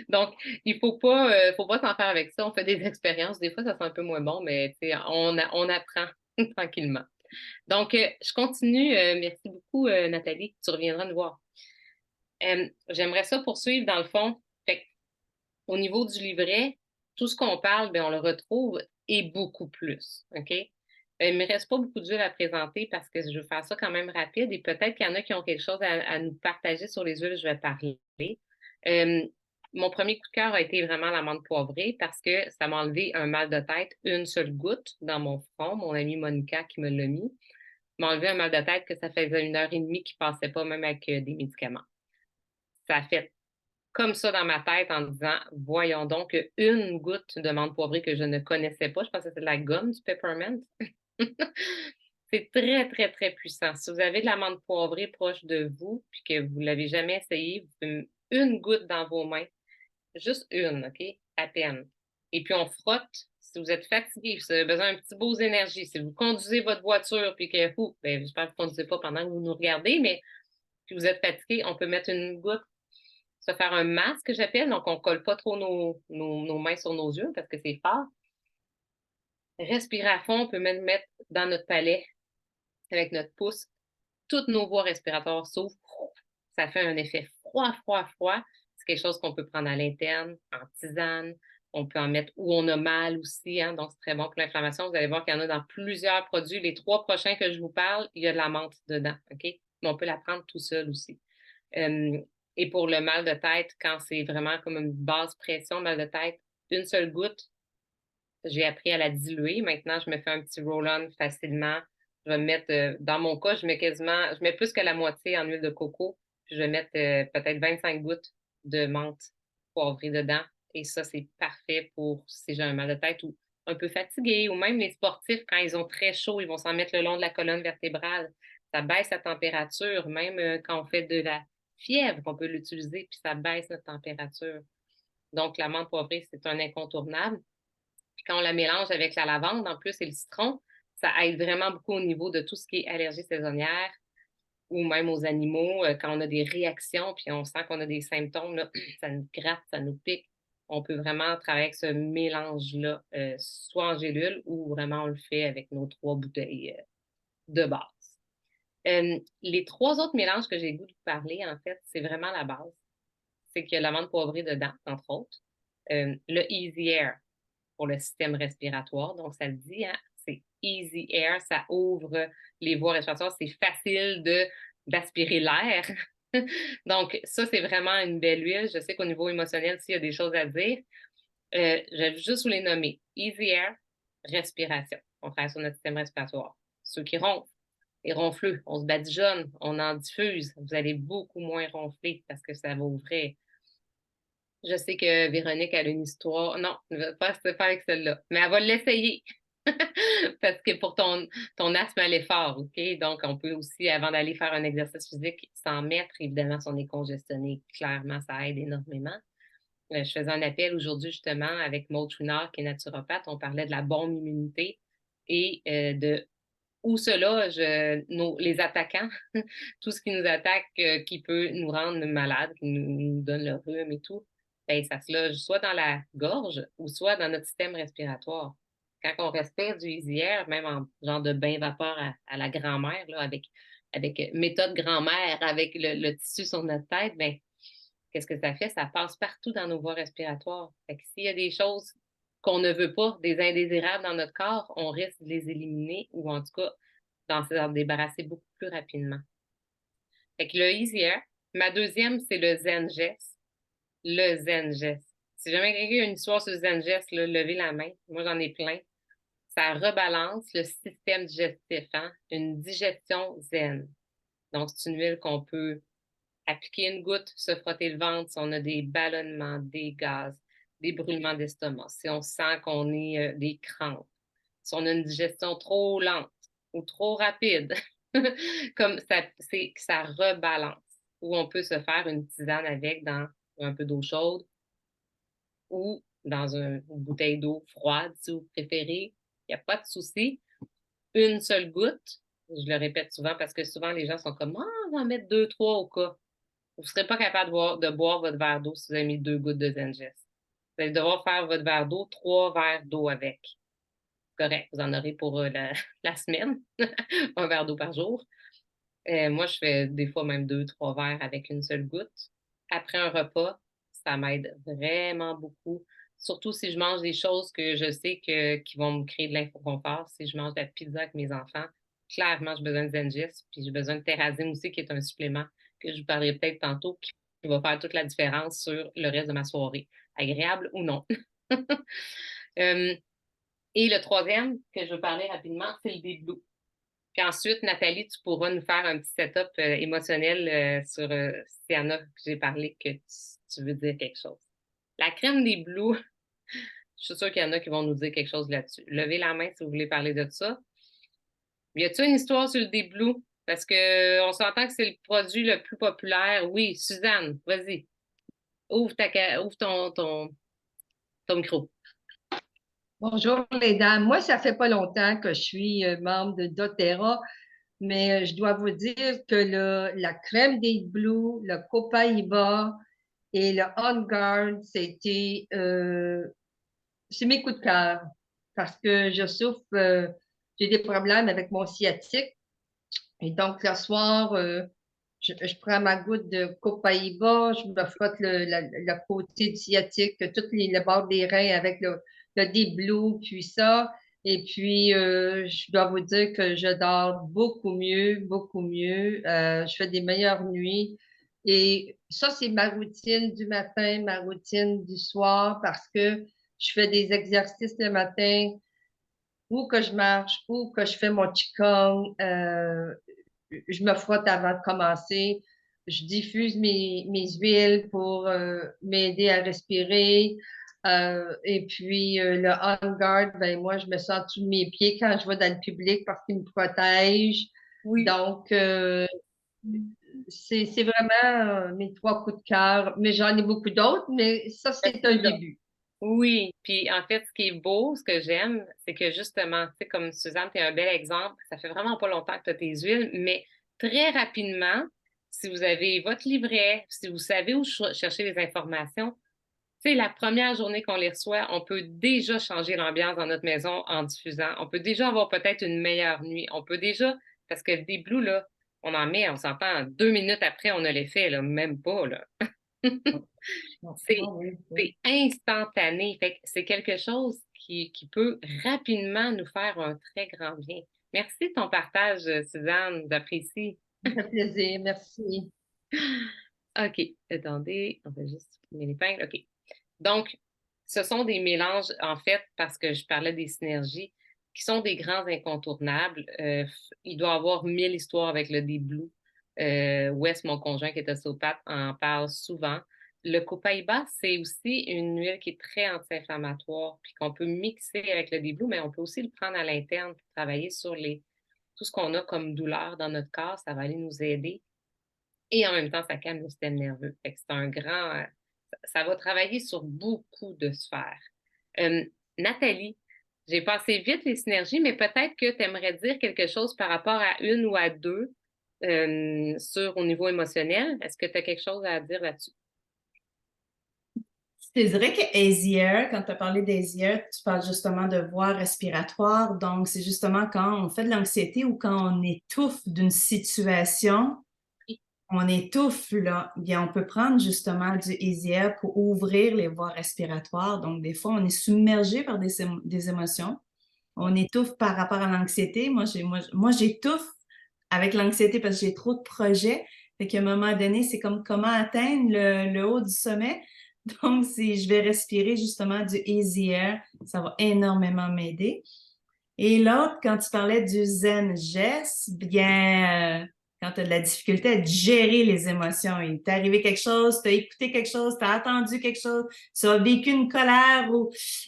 Donc, il faut pas s'en faire avec ça. On fait des expériences. Des fois, ça sent un peu moins bon, mais tu sais, on apprend tranquillement. Donc, je continue. Merci beaucoup, Nathalie. Tu reviendras nous voir. J'aimerais ça poursuivre dans le fond. Fait au niveau du livret, tout ce qu'on parle, bien, on le retrouve et beaucoup plus. OK? Il ne me reste pas beaucoup d'huile à présenter parce que je veux faire ça quand même rapide et peut-être qu'il y en a qui ont quelque chose à nous partager sur les huiles, je vais parler. Euh, Mon premier coup de cœur a été vraiment l'amande poivrée parce que ça m'a enlevé un mal de tête, une seule goutte dans mon front. Mon amie Monica qui me l'a mis m'a enlevé un mal de tête que ça faisait 1 heure et demie qui ne passait pas même avec des médicaments. Ça a fait comme ça dans ma tête en disant, voyons donc, une goutte de menthe poivrée que je ne connaissais pas, je pensais que c'était de la gomme du peppermint. C'est très, très, très puissant. Si vous avez de la menthe poivrée proche de vous, puis que vous ne l'avez jamais essayé, vous pouvez une goutte dans vos mains, juste une, OK? À peine. Et puis on frotte. Si vous êtes fatigué, si vous avez besoin d'un petit beau d'énergie, si vous conduisez votre voiture, puis que, ben, j'espère que vous ne conduisez pas pendant que vous nous regardez, mais que vous êtes fatigué, on peut mettre une goutte se faire un masque, j'appelle. Donc, on ne colle pas trop nos mains sur nos yeux parce que c'est fort. Respirer à fond, on peut même mettre dans notre palais avec notre pouce. Toutes nos voies respiratoires s'ouvrent. Ça fait un effet froid, froid, froid. C'est quelque chose qu'on peut prendre à l'interne, en tisane. On peut en mettre où on a mal aussi. Hein, donc, c'est très bon pour l'inflammation. Vous allez voir qu'il y en a dans plusieurs produits. Les 3 prochains que je vous parle, il y a de la menthe dedans. OK? Mais on peut la prendre tout seul aussi. Et pour le mal de tête, quand c'est vraiment comme une basse pression, mal de tête, une seule goutte, j'ai appris à la diluer. Maintenant, je me fais un petit roll-on facilement. Je vais mettre, dans mon cas, je mets plus que la moitié en huile de coco. Puis je vais mettre peut-être 25 gouttes de menthe poivrée dedans. Et ça, c'est parfait pour si j'ai un mal de tête ou un peu fatigué, ou même les sportifs, quand ils ont très chaud, ils vont s'en mettre le long de la colonne vertébrale. Ça baisse la température, même quand on fait de la fièvre, on peut l'utiliser, puis ça baisse notre température. Donc, la menthe poivrée, c'est un incontournable. Puis quand on la mélange avec la lavande, en plus, et le citron, ça aide vraiment beaucoup au niveau de tout ce qui est allergie saisonnière ou même aux animaux. Quand on a des réactions, puis on sent qu'on a des symptômes, là, ça nous gratte, ça nous pique. On peut vraiment travailler avec ce mélange-là, soit en gélule ou vraiment on le fait avec nos 3 bouteilles de base. Les 3 autres mélanges que j'ai le goût de vous parler, en fait, c'est vraiment la base. C'est qu'il y a l'amande poivrée dedans, entre autres. Le Easy Air pour le système respiratoire. Donc, ça le dit, hein, C'est easy air, ça ouvre les voies respiratoires, c'est facile d'aspirer l'air. Donc, ça, c'est vraiment une belle huile. Je sais qu'au niveau émotionnel, s'il y a des choses à dire, je vais juste vous les nommer. Easy air, respiration. On travaille sur notre système respiratoire. Ceux qui ronflent, les ronfleux, on se badigeonne, on en diffuse. Vous allez beaucoup moins ronfler parce que ça va ouvrir. Je sais que Véronique a une histoire. Non, pas avec celle-là, mais elle va l'essayer. Parce que pour ton asthme à l'effort, OK? Donc, on peut aussi, avant d'aller faire un exercice physique, s'en mettre. Évidemment, si on est congestionné, clairement, ça aide énormément. Je faisais un appel aujourd'hui, justement, avec Maud Chouinard, qui est naturopathe. On parlait de la bombe immunité et de où cela, les attaquants, tout ce qui nous attaque, qui peut nous rendre malades, qui nous donne le rhume et tout, ben, ça se loge soit dans la gorge ou soit dans notre système respiratoire. Quand on respire du easy air, même en genre de bain vapeur à la grand-mère, là, avec méthode grand-mère, avec le tissu sur notre tête, ben, qu'est-ce que ça fait? Ça passe partout dans nos voies respiratoires. Fait que s'il y a des choses qu'on ne veut pas, des indésirables dans notre corps, on risque de les éliminer ou en tout cas d'en débarrasser beaucoup plus rapidement. Fait que le Easy Air. Ma deuxième, c'est le Zen Gest. Le Zen Gest. Si jamais quelqu'un a une histoire sur le Zen Gest, là, levez la main. Moi, j'en ai plein. Ça rebalance le système digestif, hein? Une digestion zen. Donc, c'est une huile qu'on peut appliquer une goutte, se frotter le ventre si on a des ballonnements, des gaz, des brûlements d'estomac, si on sent qu'on est des crampes, si on a une digestion trop lente ou trop rapide, comme ça, c'est que ça rebalance. Ou on peut se faire une tisane avec dans un peu d'eau chaude ou dans une bouteille d'eau froide, si vous préférez. Il n'y a pas de souci. Une seule goutte, je le répète souvent parce que souvent les gens sont comme « Ah, on va en mettre 2, 3 au cas ». Vous ne serez pas capable de boire votre verre d'eau si vous avez mis 2 gouttes de Zengest. Vous allez devoir faire votre verre d'eau, 3 verres d'eau avec. Correct, vous en aurez pour la semaine, un verre d'eau par jour. Moi, je fais des fois même 2, 3 verres avec une seule goutte. Après un repas, ça m'aide vraiment beaucoup. Surtout si je mange des choses que je sais qui vont me créer de l'inconfort. Si je mange de la pizza avec mes enfants, clairement, j'ai besoin de Zengest. Puis j'ai besoin de Terrazine aussi, qui est un supplément que je vous parlerai peut-être tantôt, qui va faire toute la différence sur le reste de ma soirée, agréable ou non. Et le troisième que je veux parler rapidement, c'est le Deep Blue. Puis ensuite, Nathalie, tu pourras nous faire un petit setup émotionnel sur Sienna que j'ai parlé, que tu veux dire quelque chose. La crème des Blue, je suis sûre qu'il y en a qui vont nous dire quelque chose là-dessus. Levez la main si vous voulez parler de ça. Y a-t-il une histoire sur le Deep Blue? Parce qu'on s'entend que c'est le produit le plus populaire. Oui, Suzanne, vas-y. Ouvre ton micro. Bonjour les dames. Moi, ça fait pas longtemps que je suis membre de doTERRA, mais je dois vous dire que la crème des Blue, le Copaiba et le On Guard, c'est mes coups de cœur parce que je souffre, j'ai des problèmes avec mon sciatique. Et donc, le soir, je prends ma goutte de Copaiba, je me frotte le côté du sciatique, le bord des reins avec le Deep Blue, puis ça. Et puis, je dois vous dire que je dors beaucoup mieux, beaucoup mieux. Je fais des meilleures nuits. Et ça, c'est ma routine du matin, ma routine du soir, parce que je fais des exercices le matin, ou que je marche, ou que je fais mon Qigong. Je me frotte avant de commencer. Je diffuse mes huiles pour m'aider à respirer. Et puis, le On Guard, ben, moi, je me sens tous mes pieds quand je vais dans le public parce qu'il me protège. Oui. Donc, c'est vraiment mes 3 coups de cœur. Mais j'en ai beaucoup d'autres, mais ça, c'est un début. Oui, puis en fait, ce qui est beau, ce que j'aime, c'est que justement, tu sais, comme Suzanne, tu es un bel exemple. Ça fait vraiment pas longtemps que tu as tes huiles, mais très rapidement, si vous avez votre livret, si vous savez où chercher les informations, tu sais, la première journée qu'on les reçoit, on peut déjà changer l'ambiance dans notre maison en diffusant. On peut déjà avoir peut-être une meilleure nuit. On peut déjà, parce que des Blue, là, on en met, on s'entend, 2 minutes après, on a l'effet, là, même pas, là. C'est instantané. Fait que c'est quelque chose qui peut rapidement nous faire un très grand bien. Merci de ton partage, Suzanne, j'apprécie. Ça fait plaisir, merci. OK, attendez, on va juste supprimer l'épingle. OK. Donc, ce sont des mélanges, en fait, parce que je parlais des synergies, qui sont des grands incontournables. Il doit y avoir 1000 histoires avec le Deep Blue. Wes, mon conjoint qui est ostéopathe, en parle souvent. Le copaïba, c'est aussi une huile qui est très anti-inflammatoire, puis qu'on peut mixer avec le Deep Blue, mais on peut aussi le prendre à l'interne pour travailler sur tout ce qu'on a comme douleur dans notre corps. Ça va aller nous aider. Et en même temps, ça calme le système nerveux. Fait que c'est un grand. Ça va travailler sur beaucoup de sphères. Nathalie, j'ai passé vite les synergies, mais peut-être que tu aimerais dire quelque chose par rapport à une ou à deux au niveau émotionnel. Est-ce que tu as quelque chose à dire là-dessus? Je te dirais que Easier, quand tu as parlé d'Easier, tu parles justement de voie respiratoire. Donc, c'est justement quand on fait de l'anxiété ou quand on étouffe d'une situation, on étouffe, là, bien, on peut prendre justement du Easier pour ouvrir les voies respiratoires. Donc, des fois, on est submergé par des émotions. On étouffe par rapport à l'anxiété. Moi, j'étouffe avec l'anxiété parce que j'ai trop de projets. Fait qu'à un moment donné, c'est comme comment atteindre le haut du sommet. Donc, si je vais respirer justement du Easy Air, ça va énormément m'aider. Et l'autre, quand tu parlais du Zen Geste, bien, quand tu as de la difficulté à digérer les émotions, il t'est arrivé quelque chose, tu as écouté quelque chose, tu as attendu quelque chose, tu as vécu une colère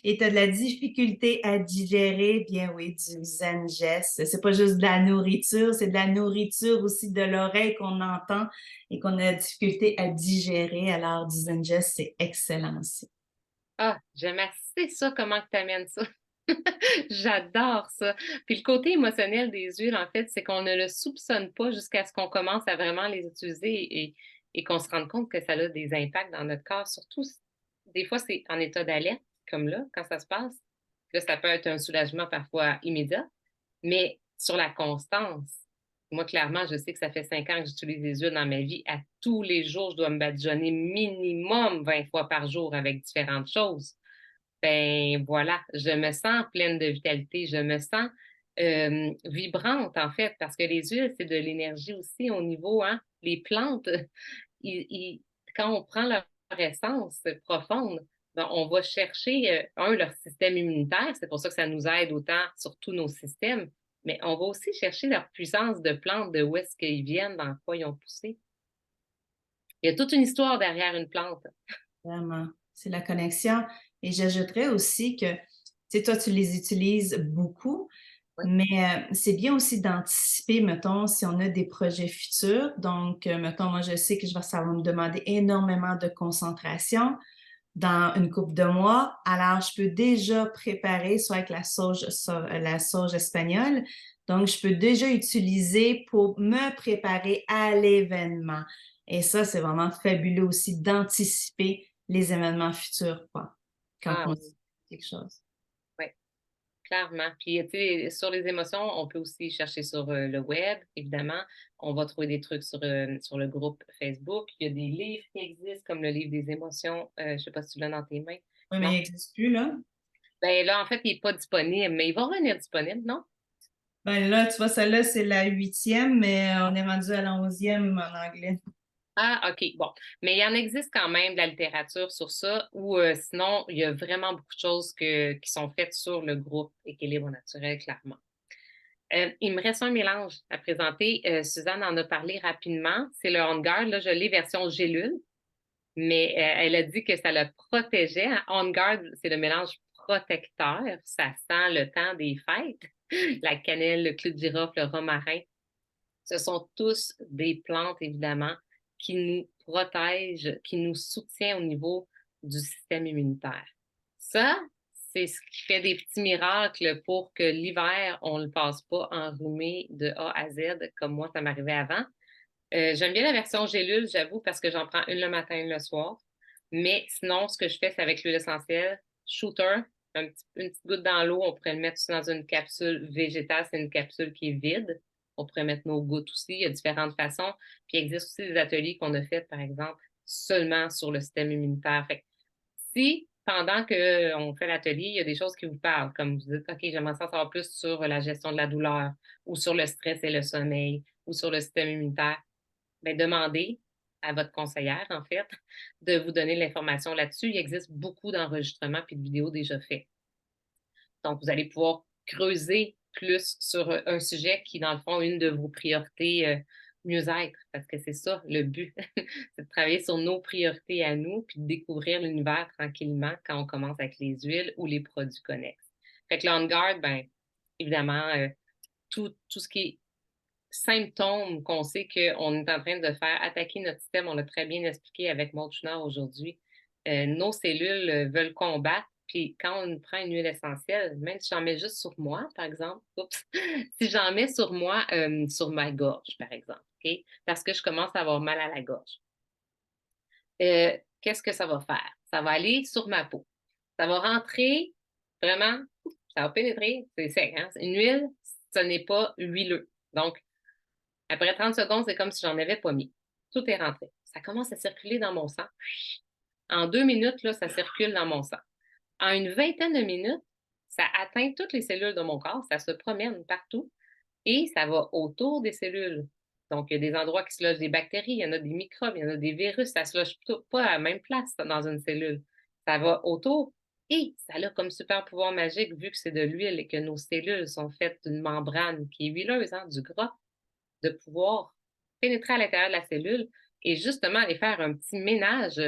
et tu as de la difficulté à digérer, bien oui, du Zen Geste. C'est pas juste de la nourriture, c'est de la nourriture aussi de l'oreille qu'on entend et qu'on a de la difficulté à digérer. Alors, du Zen Geste, c'est excellent aussi. Ah, j'aime assez ça, comment tu amènes ça. J'adore ça. Puis le côté émotionnel des huiles, en fait, c'est qu'on ne le soupçonne pas jusqu'à ce qu'on commence à vraiment les utiliser et qu'on se rende compte que ça a des impacts dans notre corps. Surtout, des fois, c'est en état d'alerte, comme là, quand ça se passe. Là, ça peut être un soulagement parfois immédiat, mais sur la constance. Moi, clairement, je sais que ça fait 5 ans que j'utilise les huiles dans ma vie. À tous les jours, je dois me badigeonner minimum 20 fois par jour avec différentes choses. Ben voilà, je me sens pleine de vitalité, je me sens vibrante en fait, parce que les huiles, c'est de l'énergie aussi au niveau, hein, les plantes, quand on prend leur essence profonde, ben, on va chercher, leur système immunitaire, c'est pour ça que ça nous aide autant sur tous nos systèmes, mais on va aussi chercher leur puissance de plantes, de où est-ce qu'ils viennent, dans quoi ils ont poussé. Il y a toute une histoire derrière une plante. Vraiment, c'est la connexion. Et j'ajouterais aussi que, tu sais, toi, tu les utilises beaucoup, Oui. mais c'est bien aussi d'anticiper, mettons, si on a des projets futurs. Donc, mettons, moi, je sais que ça va me demander énormément de concentration dans une couple de mois. Alors, je peux déjà préparer, soit avec la sauge espagnole. Donc, je peux déjà utiliser pour me préparer à l'événement. Et ça, c'est vraiment fabuleux aussi d'anticiper les événements futurs, quoi, quand Ah on oui, dit quelque chose. oui. Clairement. Puis, tu sais, sur les émotions, on peut aussi chercher sur le web, évidemment. On va trouver des trucs sur le groupe Facebook. Il y a des livres qui existent, comme le livre des émotions. Je ne sais pas si tu l'as dans tes mains. Oui, mais Non? il n'existe plus, là. Ben là, en fait, il n'est pas disponible, mais il va revenir disponible, non? Ben là, tu vois, celle-là, c'est la 8e, mais on est rendu à la 11e en anglais. Ah, OK, bon. Mais il en existe quand même de la littérature sur ça, ou sinon, il y a vraiment beaucoup de choses qui sont faites sur le groupe Équilibre naturel, clairement. Il me reste un mélange à présenter. Suzanne en a parlé rapidement. C'est le On Guard. Là, je l'ai version gélule, mais elle a dit que ça le protégeait. On Guard, c'est le mélange protecteur. Ça sent le temps des fêtes. La cannelle, le clou de girofle, le romarin. Ce sont tous des plantes, évidemment, qui nous protègent, qui nous soutiennent au niveau du système immunitaire. Ça, c'est ce qui fait des petits miracles pour que l'hiver, on ne le passe pas enrhumé de A à Z, comme moi, ça m'arrivait avant. J'aime bien la version gélule, j'avoue, parce que j'en prends une le matin et le soir. Mais sinon, ce que je fais, c'est avec l'huile essentielle, shooter, une petite goutte dans l'eau, on pourrait le mettre dans une capsule végétale, c'est une capsule qui est vide. On pourrait mettre nos gouttes aussi, il y a différentes façons. Puis il existe aussi des ateliers qu'on a faits, par exemple, seulement sur le système immunitaire. Fait que si pendant qu'on fait l'atelier, il y a des choses qui vous parlent, comme vous dites, OK, j'aimerais ça savoir plus sur la gestion de la douleur ou sur le stress et le sommeil ou sur le système immunitaire. Bien, demandez à votre conseillère, en fait, de vous donner l'information là-dessus. Il existe beaucoup d'enregistrements et de vidéos déjà faits. Donc, vous allez pouvoir creuser plus sur un sujet qui, dans le fond, est une de vos priorités mieux-être, parce que c'est ça le but, c'est de travailler sur nos priorités à nous, puis de découvrir l'univers tranquillement quand on commence avec les huiles ou les produits connexes. Fait que l'On Guard, bien, évidemment, tout ce qui est symptômes qu'on sait qu'on est en train de faire attaquer notre système, on l'a très bien expliqué avec Maud Chouinard aujourd'hui. Nos cellules veulent combattre, puis quand on prend une huile essentielle, même si j'en mets juste sur moi, par exemple, si j'en mets sur moi, sur ma gorge, par exemple, OK? Parce que je commence à avoir mal à la gorge. Qu'est-ce que ça va faire? Ça va aller sur ma peau. Ça va rentrer vraiment, ça va pénétrer, c'est sec, hein? Une huile, ce n'est pas huileux. Donc, après 30 secondes, c'est comme si j'en avais pas mis. Tout est rentré. Ça commence à circuler dans mon sang. En 2 minutes, là, ça circule dans mon sang. En une vingtaine de minutes, ça atteint toutes les cellules de mon corps, ça se promène partout et ça va autour des cellules. Donc, il y a des endroits qui se logent des bactéries, il y en a des microbes, il y en a des virus, ça ne se loge pas à la même place dans une cellule. Ça va autour et ça a comme super pouvoir magique, vu que c'est de l'huile et que nos cellules sont faites d'une membrane qui est huileuse, hein, du gras, de pouvoir pénétrer à l'intérieur de la cellule et justement aller faire un petit ménage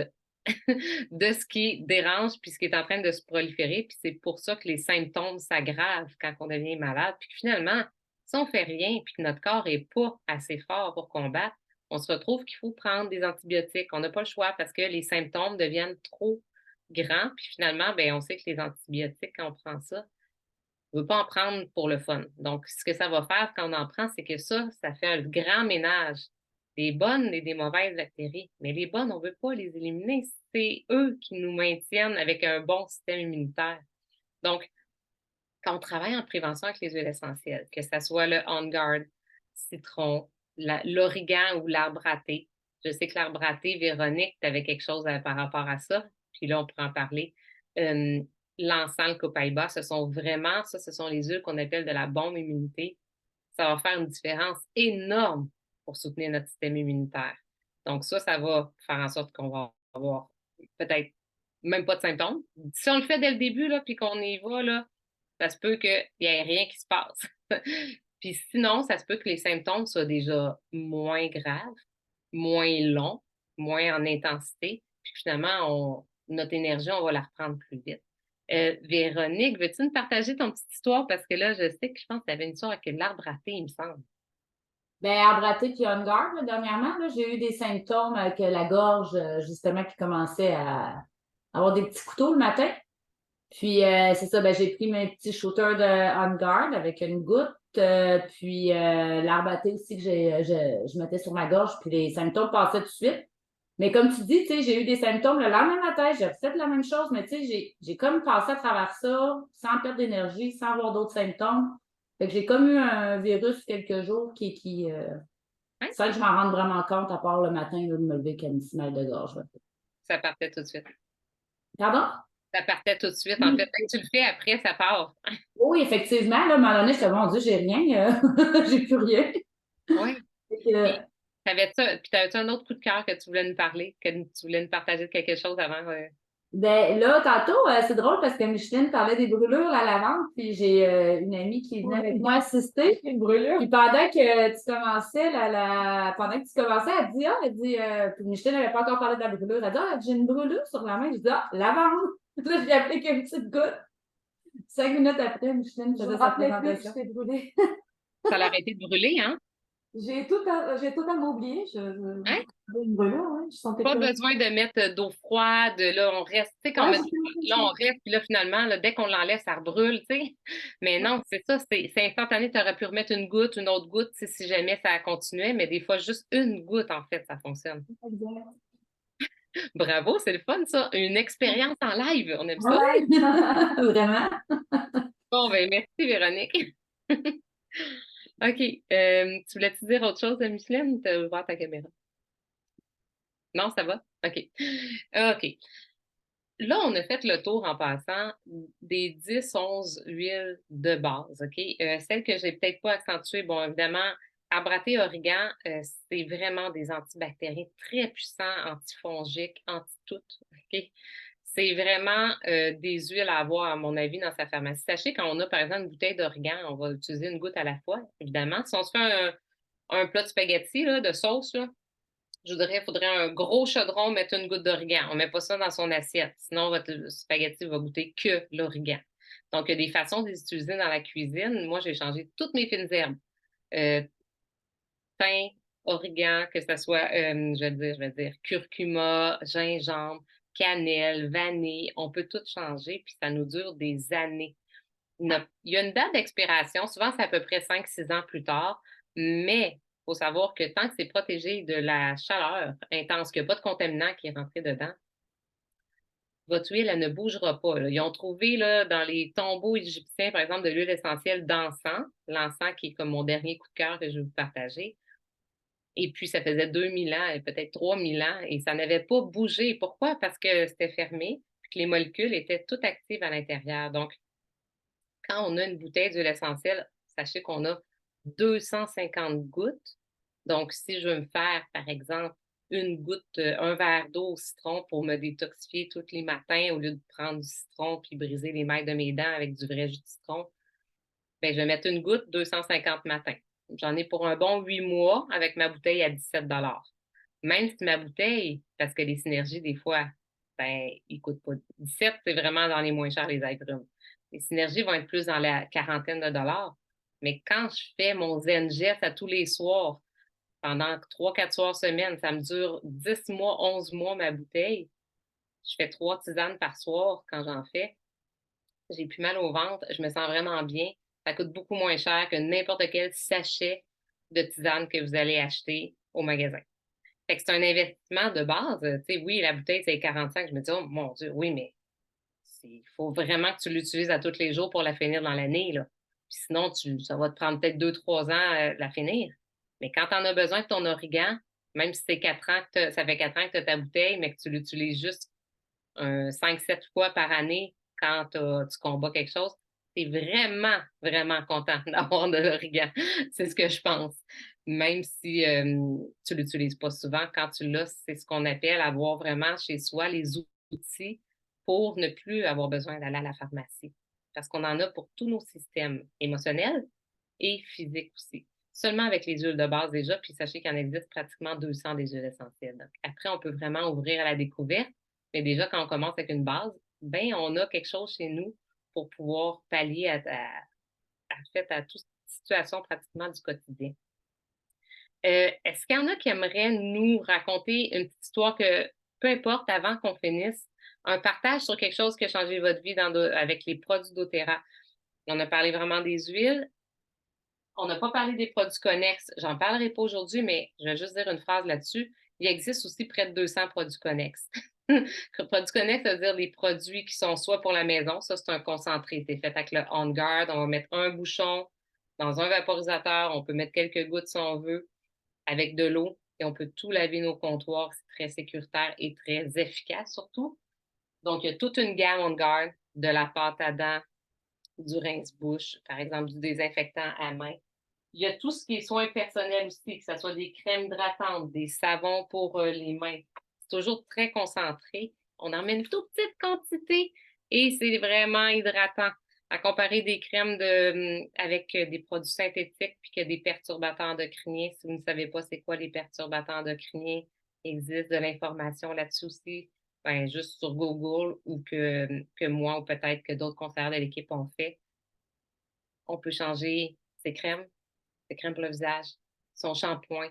de ce qui dérange puis ce qui est en train de se proliférer. Puis c'est pour ça que les symptômes s'aggravent quand on devient malade. Puis finalement, si on ne fait rien puis que notre corps n'est pas assez fort pour combattre, on se retrouve qu'il faut prendre des antibiotiques. On n'a pas le choix parce que les symptômes deviennent trop grands. Puis finalement, bien, on sait que les antibiotiques, quand on prend ça, on ne veut pas en prendre pour le fun. Donc, ce que ça va faire quand on en prend, c'est que ça fait un grand ménage des bonnes et des mauvaises bactéries. Mais les bonnes, on ne veut pas les éliminer. C'est eux qui nous maintiennent avec un bon système immunitaire. Donc, quand on travaille en prévention avec les huiles essentielles, que ce soit le On Guard, citron, l'origan ou l'arbre à thé. Je sais que l'arbre à thé, Véronique, tu avais quelque chose par rapport à ça. Puis là, on pourrait en parler. L'encens, le copaïba, ce sont les huiles qu'on appelle de la bombe immunité. Ça va faire une différence énorme pour soutenir notre système immunitaire. Donc ça va faire en sorte qu'on va avoir peut-être même pas de symptômes. Si on le fait dès le début, là, puis qu'on y va, là, ça se peut qu'il n'y ait rien qui se passe. Puis sinon, ça se peut que les symptômes soient déjà moins graves, moins longs, moins en intensité. Puis finalement, notre énergie, on va la reprendre plus vite. Véronique, veux-tu nous partager ton petite histoire? Parce que là, je sais que je pense que tu avais une histoire avec l'arbre à thé, il me semble. Ben, arbre à thé puis On Guard, là, dernièrement, là, j'ai eu des symptômes avec la gorge, justement, qui commençait à avoir des petits couteaux le matin. Puis, c'est ça, ben, j'ai pris mes petits shooters de On Guard avec une goutte, puis l'arbre à thé aussi que je mettais sur ma gorge, puis les symptômes passaient tout de suite. Mais comme tu dis, tu sais, j'ai eu des symptômes le lendemain matin, j'ai refait la même chose, mais tu sais, j'ai comme passé à travers ça sans perdre d'énergie, sans avoir d'autres symptômes. Fait que j'ai comme eu un virus quelques jours sans que je m'en rende vraiment compte, à part le matin, là, de me lever avec un petit mal de gorge. Là. Ça partait tout de suite. Pardon? Ça partait tout de suite. En fait, quand tu le fais après, ça part. Oui, effectivement, là, à un moment donné, je me mon Dieu, j'ai rien, j'ai plus rien. Oui. T'avais-tu un autre coup de cœur que tu voulais nous parler, que tu voulais nous partager de quelque chose avant? Ben là, tantôt, c'est drôle parce que Micheline parlait des brûlures, la lavande, puis j'ai une amie qui venait avec moi assister. Une brûlure. Puis pendant que tu commençais, elle dit, puis Micheline n'avait pas encore parlé de la brûlure, elle dit, ah, j'ai une brûlure sur la main. Je dis, ah, lavande. Là, je lui ai appliqué une petite goutte. 5 minutes après, Micheline faisait sa présentation. Je t'ai brûlée. Ça l'a arrêté de brûler, hein? J'ai totalement oublié. Hein? Une brûlure, oui. Je sentais Pas besoin de mettre d'eau froide. Là, on reste, tu sais, quand on reste, puis là, finalement, là, dès qu'on l'enlève, ça rebrûle, tu sais. Mais non, c'est ça, c'est instantané. Tu aurais pu remettre une autre goutte, si jamais ça continuait, mais des fois, juste une goutte, en fait, ça fonctionne. Bravo, c'est le fun, ça. Une expérience en live, on aime ça. Ouais. Vraiment. Bon, ben merci, Véronique. OK. Tu voulais-tu dire autre chose, Micheline, ou tu as ouvert ta caméra? Non, ça va? OK. OK. Là, on a fait le tour en passant des 10-11 huiles de base, OK? Celles que j'ai peut-être pas accentuées, bon, évidemment, arbre à thé, origan, c'est vraiment des antibactériens très puissants, antifongiques, anti-tout, OK? C'est vraiment des huiles à avoir, à mon avis, dans sa pharmacie. Sachez, quand on a, par exemple, une bouteille d'origan, on va utiliser une goutte à la fois, évidemment. Si on se fait un plat de spaghetti, là, de sauce, là, je dirais, il faudrait un gros chaudron, mettre une goutte d'origan. On ne met pas ça dans son assiette. Sinon, votre spaghetti va goûter que l'origan. Donc, il y a des façons de les utiliser dans la cuisine. Moi, j'ai changé toutes mes fines herbes. Euh, Thym, origan, que ce soit, je vais dire, curcuma, gingembre, cannelle, vanille. On peut tout changer, puis ça nous dure des années. Il y a une date d'expiration. Souvent, c'est à peu près 5-6 ans plus tard. Mais il faut savoir que tant que c'est protégé de la chaleur intense, qu'il n'y a pas de contaminant qui est rentré dedans, votre huile, elle ne bougera pas, là. Ils ont trouvé là, dans les tombeaux égyptiens, par exemple, de l'huile essentielle d'encens, l'encens qui est comme mon dernier coup de cœur que je vais vous partager. Et puis, ça faisait 2000 ans, et peut-être 3000 ans, et ça n'avait pas bougé. Pourquoi? Parce que c'était fermé, puis que les molécules étaient toutes actives à l'intérieur. Donc, quand on a une bouteille d'huile essentielle, sachez qu'on a 250 gouttes. Donc, si je veux me faire, par exemple, une goutte, un verre d'eau au citron pour me détoxifier tous les matins au lieu de prendre du citron puis briser les mailles de mes dents avec du vrai jus de citron, ben, je vais mettre une goutte 250 matins. J'en ai pour un bon 8 mois avec ma bouteille à 17 Même si ma bouteille, parce que les synergies, des fois, ben, ils ne coûtent pas. 17, c'est vraiment dans les moins chers, les agrumes. Les synergies vont être plus dans la quarantaine de dollars. Mais quand je fais mon Zengest à tous les soirs, pendant 3-4 soirs semaine, ça me dure 10 mois, 11 mois ma bouteille. Je fais 3 tisanes par soir quand j'en fais. J'ai plus mal au ventre, je me sens vraiment bien. Ça coûte beaucoup moins cher que n'importe quel sachet de tisane que vous allez acheter au magasin. Fait que c'est un investissement de base. Tu sais, oui, la bouteille, c'est 45. Je me dis, oh mon Dieu, oui, mais il faut vraiment que tu l'utilises à tous les jours pour la finir dans l'année, là. Puis sinon, ça va te prendre peut-être 2-3 ans de la finir. Mais quand tu en as besoin de ton origan, même si c'est 4 ans ça fait 4 ans que tu as ta bouteille, mais que tu l'utilises juste 5-7 fois par année quand tu combats quelque chose, tu es vraiment, vraiment content d'avoir de l'origan. C'est ce que je pense. Même si tu ne l'utilises pas souvent, quand tu l'as, c'est ce qu'on appelle avoir vraiment chez soi les outils pour ne plus avoir besoin d'aller à la pharmacie. Parce qu'on en a pour tous nos systèmes émotionnels et physiques aussi. Seulement avec les huiles de base déjà, puis sachez qu'il en existe pratiquement 200 des huiles essentielles. Donc, après, on peut vraiment ouvrir à la découverte, mais déjà, quand on commence avec une base, ben, on a quelque chose chez nous pour pouvoir pallier à toute situation pratiquement du quotidien. Est-ce qu'il y en a qui aimeraient nous raconter une petite histoire que, peu importe, avant qu'on finisse, un partage sur quelque chose qui a changé votre vie avec les produits d'Otera? On a parlé vraiment des huiles. On n'a pas parlé des produits connexes. J'en parlerai pas aujourd'hui, mais je vais juste dire une phrase là-dessus. Il existe aussi près de 200 produits connexes. Produits connexes, ça veut dire des produits qui sont soit pour la maison, ça c'est un concentré, c'est fait avec le On Guard, on va mettre un bouchon dans un vaporisateur, on peut mettre quelques gouttes si on veut, avec de l'eau, et on peut tout laver nos comptoirs, c'est très sécuritaire et très efficace surtout. Donc, il y a toute une gamme On Guard, de la pâte à dents, du rince-bouche, par exemple du désinfectant à main. Il y a tout ce qui est soins personnels aussi, que ce soit des crèmes hydratantes, des savons pour les mains. C'est toujours très concentré. On en met une toute petite quantité et c'est vraiment hydratant. À comparer des crèmes avec des produits synthétiques puis que des perturbateurs endocriniens. Si vous ne savez pas c'est quoi les perturbateurs endocriniens, il existe de l'information là-dessus aussi. Ben, juste sur Google ou que moi ou peut-être que d'autres conseillers de l'équipe ont fait. On peut changer ses crèmes pour le visage, son shampoing,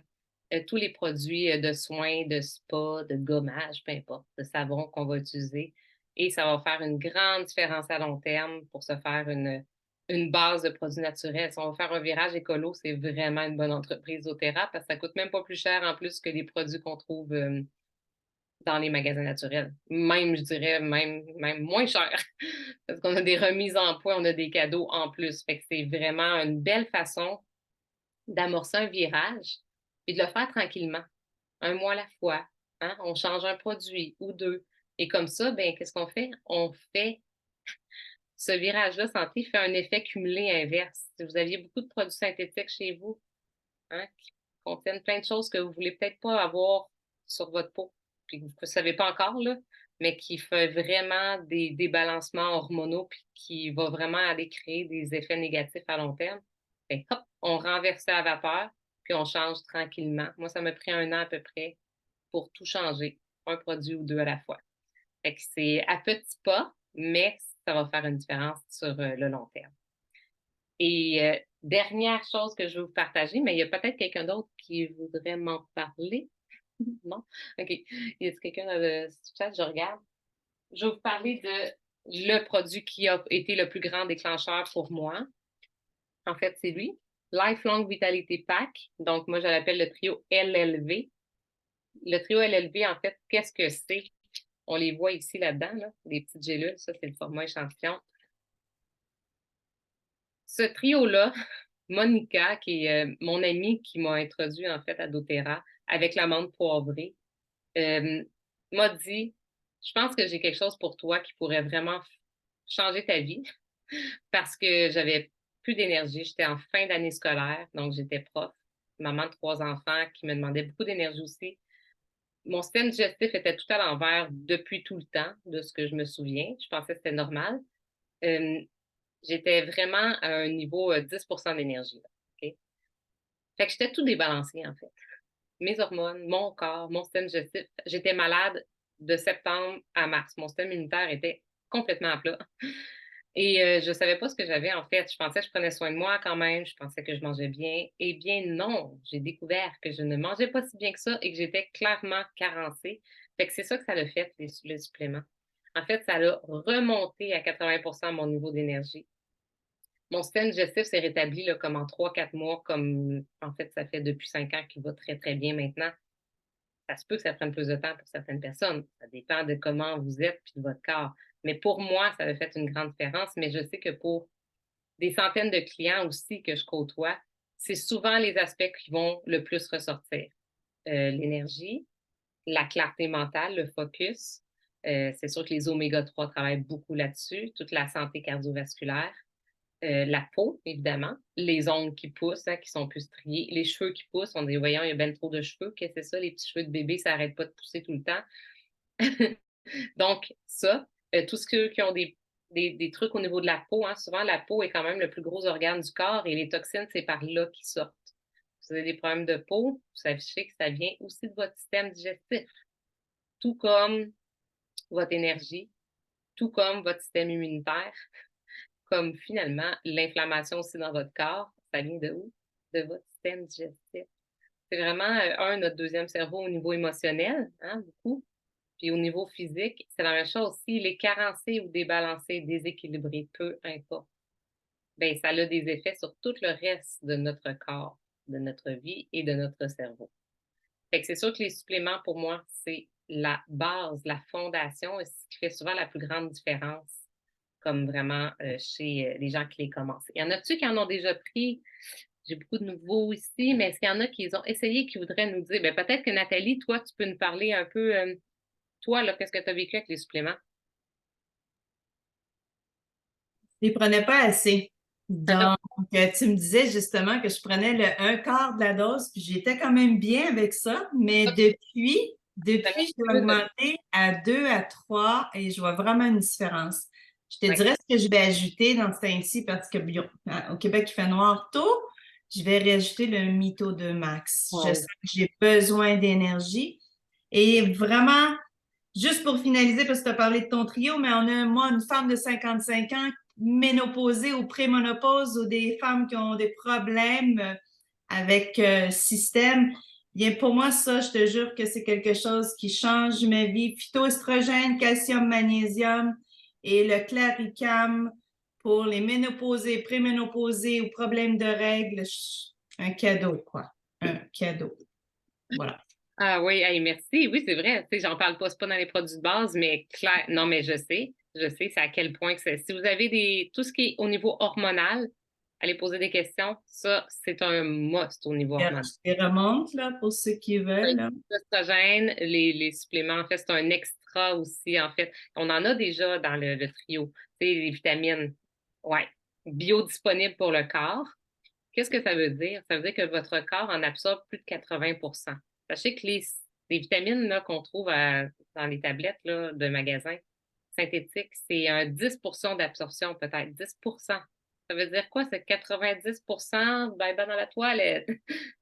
tous les produits de soins, de spa, de gommage, peu importe, de savon qu'on va utiliser. Et ça va faire une grande différence à long terme pour se faire une base de produits naturels. Si on va faire un virage écolo, c'est vraiment une bonne entreprise doTERRA parce que ça coûte même pas plus cher en plus que les produits qu'on trouve dans les magasins naturels. Même, je dirais, même moins cher. Parce qu'on a des remises en points, on a des cadeaux en plus. Fait que c'est vraiment une belle façon d'amorcer un virage et de le faire tranquillement, un mois à la fois. Hein? On change un produit ou deux. Et comme ça, ben, qu'est-ce qu'on fait? On fait ce virage-là santé fait un effet cumulé inverse. Si vous aviez beaucoup de produits synthétiques chez vous, hein, qui contiennent plein de choses que vous ne voulez peut-être pas avoir sur votre peau, puis que vous ne savez pas encore, là, mais qui fait vraiment des débalancements hormonaux, puis qui va vraiment aller créer des effets négatifs à long terme, ben, hop, on renverse ça à vapeur, puis on change tranquillement. Moi, ça m'a pris 1 an à peu près pour tout changer, un produit ou 2 à la fois. Fait que c'est à petits pas, mais ça va faire une différence sur le long terme. Et dernière chose que je veux vous partager, mais il y a peut-être quelqu'un d'autre qui voudrait m'en parler. Non? OK. Y a quelqu'un dans le chat? Je regarde. Je vais vous parler de le produit qui a été le plus grand déclencheur pour moi. En fait, c'est lui. Lifelong Vitality Pack. Donc, moi, je l'appelle le trio LLV. Le trio LLV, en fait, qu'est-ce que c'est? On les voit ici là-dedans, là, les petites gélules. Ça, c'est le format échantillon. Ce trio-là, Monica, qui est mon amie qui m'a introduit en fait à doTERRA avec l'amande poivrée, m'a dit, je pense que j'ai quelque chose pour toi qui pourrait vraiment changer ta vie parce que j'avais plus d'énergie. J'étais en fin d'année scolaire, donc j'étais prof, maman de 3 enfants qui me demandait beaucoup d'énergie aussi. Mon système digestif était tout à l'envers depuis tout le temps, de ce que je me souviens. Je pensais que c'était normal. J'étais vraiment à un niveau 10 d'énergie. OK? Fait que j'étais tout débalancée, en fait. Mes hormones, mon corps, mon système digestif. J'étais malade de septembre à mars. Mon système immunitaire était complètement à plat. Et je ne savais pas ce que j'avais, en fait. Je pensais que je prenais soin de moi quand même. Je pensais que je mangeais bien. Eh bien, non. J'ai découvert que je ne mangeais pas si bien que ça et que j'étais clairement carencée. Fait que c'est ça que ça l'a fait, les suppléments. En fait, ça a remonté à 80 mon niveau d'énergie. Mon système digestif s'est rétabli là, comme en 3-4 mois, comme en fait, ça fait depuis 5 ans qu'il va très, très bien maintenant. Ça se peut que ça prenne plus de temps pour certaines personnes. Ça dépend de comment vous êtes et de votre corps. Mais pour moi, ça a fait une grande différence. Mais je sais que pour des centaines de clients aussi que je côtoie, c'est souvent les aspects qui vont le plus ressortir. L'énergie, la clarté mentale, le focus. C'est sûr que les oméga-3 travaillent beaucoup là-dessus. Toute la santé cardiovasculaire. La peau, évidemment, les ongles qui poussent, hein, qui sont plus striés, les cheveux qui poussent, on dit, voyons, il y a bien trop de cheveux, qu'est-ce que c'est ça, les petits cheveux de bébé, ça n'arrête pas de pousser tout le temps. Donc, ça, tous ceux qui ont des trucs au niveau de la peau, hein, souvent la peau est quand même le plus gros organe du corps et les toxines, c'est par là qu'ils sortent. Vous avez des problèmes de peau, vous sachez que ça vient aussi de votre système digestif, tout comme votre énergie, tout comme votre système immunitaire. Comme finalement l'inflammation aussi dans votre corps, ça vient de où? De votre système digestif. C'est vraiment, notre deuxième cerveau au niveau émotionnel, hein, beaucoup. Puis au niveau physique, c'est la même chose. S'il est carencé ou débalancé, déséquilibré, peu importe, bien, ça a des effets sur tout le reste de notre corps, de notre vie et de notre cerveau. Fait que c'est sûr que les suppléments, pour moi, c'est la base, la fondation, et ce qui fait souvent la plus grande différence comme vraiment chez les gens qui les commencent. Il y en a-tu qui en ont déjà pris? J'ai beaucoup de nouveaux ici, mais est-ce qu'il y en a qui les ont essayé qui voudraient nous dire? Bien, peut-être que Nathalie, toi, tu peux nous parler un peu, toi, là, qu'est-ce que tu as vécu avec les suppléments? Je les prenais pas assez. Donc, tu me disais justement que je prenais le 1/4 de la dose, puis j'étais quand même bien avec ça, mais depuis, j'ai augmenté à 2 à 3 et je vois vraiment une différence. Je te dirais ce que je vais ajouter dans ce temps-ci parce que au Québec, il fait noir tôt. Je vais rajouter le Mito 2 Max. Je sens que j'ai besoin d'énergie. Et vraiment, juste pour finaliser, parce que tu as parlé de ton trio, mais on a, moi, une femme de 55 ans, ménopausée ou prémonopause, ou des femmes qui ont des problèmes avec système. Bien, pour moi, ça, je te jure que c'est quelque chose qui change ma vie. Phytoestrogène, calcium, magnésium et le Claricam pour les ménopausés, préménopausés ou problèmes de règles. Un cadeau, quoi. Un cadeau. Voilà. Ah oui, hey, merci. Oui, c'est vrai. Tu sais, j'en parle pas, c'est pas dans les produits de base, mais clair. Non, mais je sais, c'est à quel point que c'est. Si vous avez tout ce qui est au niveau hormonal, allez poser des questions. Ça, c'est un must au niveau hormonal. Je remonte, là, pour ceux qui veulent. L'œstrogène, les suppléments, en fait, c'est un extra extra aussi, en fait. On en a déjà dans le trio. Tu sais, les vitamines, ouais, biodisponibles pour le corps. Qu'est-ce que ça veut dire? Ça veut dire que votre corps en absorbe plus de 80. Sachez que les vitamines là, qu'on trouve dans les tablettes là, de magasins synthétiques, c'est un 10 d'absorption peut-être, 10. Ça veut dire quoi? C'est 90 ben dans la toilette.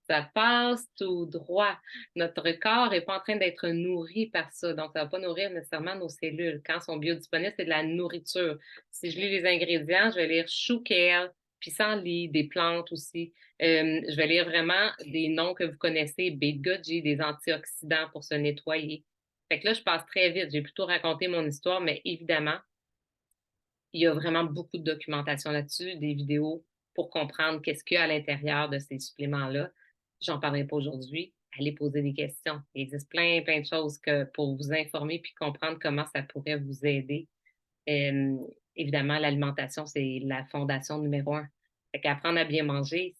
Ça passe tout droit. Notre corps n'est pas en train d'être nourri par ça. Donc, ça ne va pas nourrir nécessairement nos cellules. Quand ils sont biodisponibles, c'est de la nourriture. Si je lis les ingrédients, je vais lire chou kale, pissenlit, des plantes aussi. Je vais lire vraiment des noms que vous connaissez, beet goji, des antioxydants pour se nettoyer. Fait que là, je passe très vite. J'ai plutôt raconté mon histoire, mais évidemment, il y a vraiment beaucoup de documentation là-dessus, des vidéos pour comprendre qu'est-ce qu'il y a à l'intérieur de ces suppléments-là. J'en parlerai pas aujourd'hui. Allez poser des questions. Il existe plein de choses pour vous informer puis comprendre comment ça pourrait vous aider. Évidemment, l'alimentation, c'est la fondation numéro 1. Fait qu'apprendre à bien manger,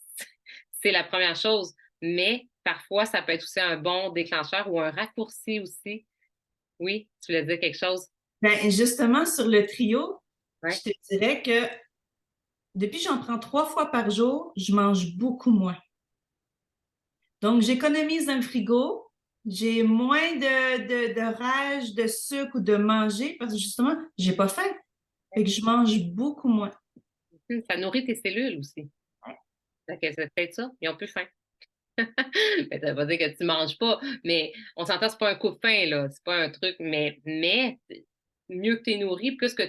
c'est la première chose. Mais parfois, ça peut être aussi un bon déclencheur ou un raccourci aussi. Oui, tu voulais dire quelque chose? Ben, justement, sur le trio, Ouais. je te dirais que depuis que j'en prends 3 fois par jour, je mange beaucoup moins. Donc, j'économise un frigo, j'ai moins de rage, de sucre ou de manger parce que justement, j'ai pas faim. Fait que je mange beaucoup moins. Ça nourrit tes cellules aussi. Fait que c'est peut-être ça. Ils ont plus faim. Ça veut pas dire que tu manges pas, mais on s'entend, c'est pas un coup de faim, là. C'est pas un truc, mais mieux que tu es nourri, plus que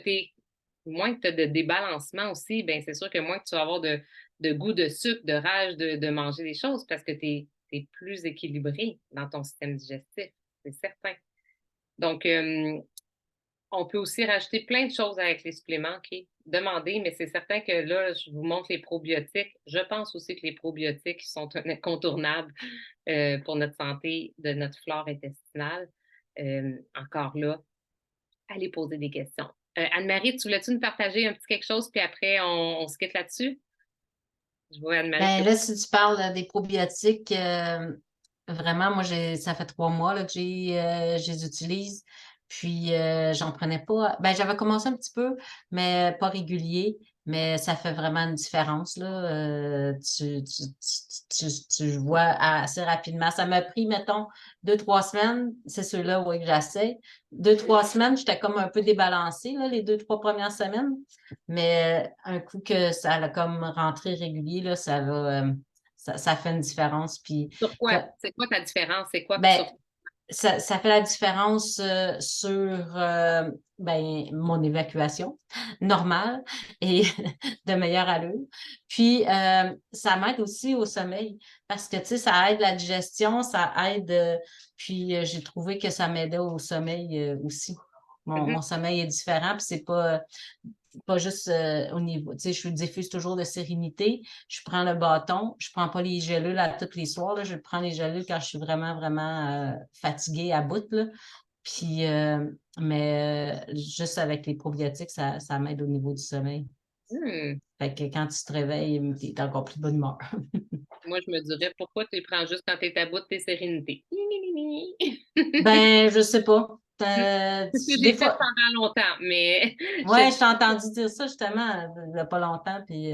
moins que tu as de débalancement aussi, ben c'est sûr que moins que tu vas avoir de goût de sucre, de rage de manger des choses parce que tu es plus équilibré dans ton système digestif, c'est certain. Donc, on peut aussi rajouter plein de choses avec les suppléments, OK? Demandez, mais c'est certain que là, je vous montre les probiotiques. Je pense aussi que les probiotiques sont incontournables pour notre santé de notre flore intestinale. Encore là, allez poser des questions. Anne-Marie, tu voulais-tu nous partager un petit quelque chose, puis après, on se quitte là-dessus? Je vois Anne-Marie. Ben là, si tu parles des probiotiques, vraiment, moi, ça fait 3 mois là, que je les utilise. Puis, j'en prenais pas. Ben, j'avais commencé un petit peu, mais pas régulier. Mais ça fait vraiment une différence, là. Tu vois assez rapidement. Ça m'a pris, mettons, 2, 3 semaines. C'est ceux-là, oui, que j'essaie. 2, 3 semaines, j'étais comme un peu débalancée, là, les 2, 3 premières semaines. Mais un coup que ça a comme rentré régulier, là, ça va, ça fait une différence. Puis, Sur quoi? C'est quoi ta différence? C'est quoi? ben, ça fait la différence sur ben, mon évacuation normale et de meilleure allure. Puis, ça m'aide aussi au sommeil parce que, tu sais, ça aide la digestion, ça aide, puis j'ai trouvé que ça m'aidait au sommeil aussi. Mon sommeil est différent, puis c'est pas juste au niveau, tu sais, je diffuse toujours de sérénité. Je prends le bâton, je prends pas les gélules à tous les soirs, là. Je prends les gélules quand je suis vraiment, vraiment fatiguée à bout, là. Puis, mais juste avec les probiotiques, ça m'aide au niveau du sommeil. Fait que quand tu te réveilles, tu es encore plus de bonne humeur. Moi, je me dirais, pourquoi tu les prends juste quand tu es à bout de tes sérénités? Ben, je sais pas. J'ai fait pendant longtemps, mais... Ouais, je t'ai entendu dire ça justement il n'y a pas longtemps, puis...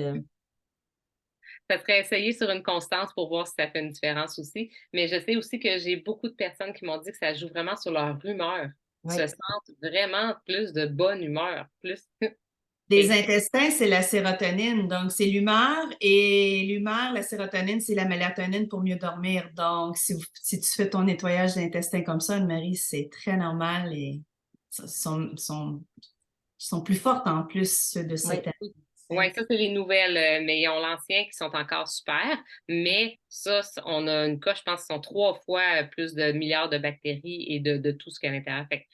Ça serait essayer sur une constance pour voir si ça fait une différence aussi. Mais je sais aussi que j'ai beaucoup de personnes qui m'ont dit que ça joue vraiment sur leur humeur. Oui. Se sentent vraiment plus de bonne humeur, plus... Des intestins, c'est la sérotonine. Donc, c'est l'humeur. Et l'humeur, la sérotonine, c'est la mélatonine pour mieux dormir. Donc, si tu fais ton nettoyage d'intestin comme ça, Anne-Marie, c'est très normal et sont plus fortes en plus ceux de cette année. Oui, ça, c'est les nouvelles, mais ils ont l'ancien qui sont encore super. Mais ça, on a une coche, je pense, qui sont 3 fois plus de milliards de bactéries et de tout ce qu'il y a à l'intérieur. Fait que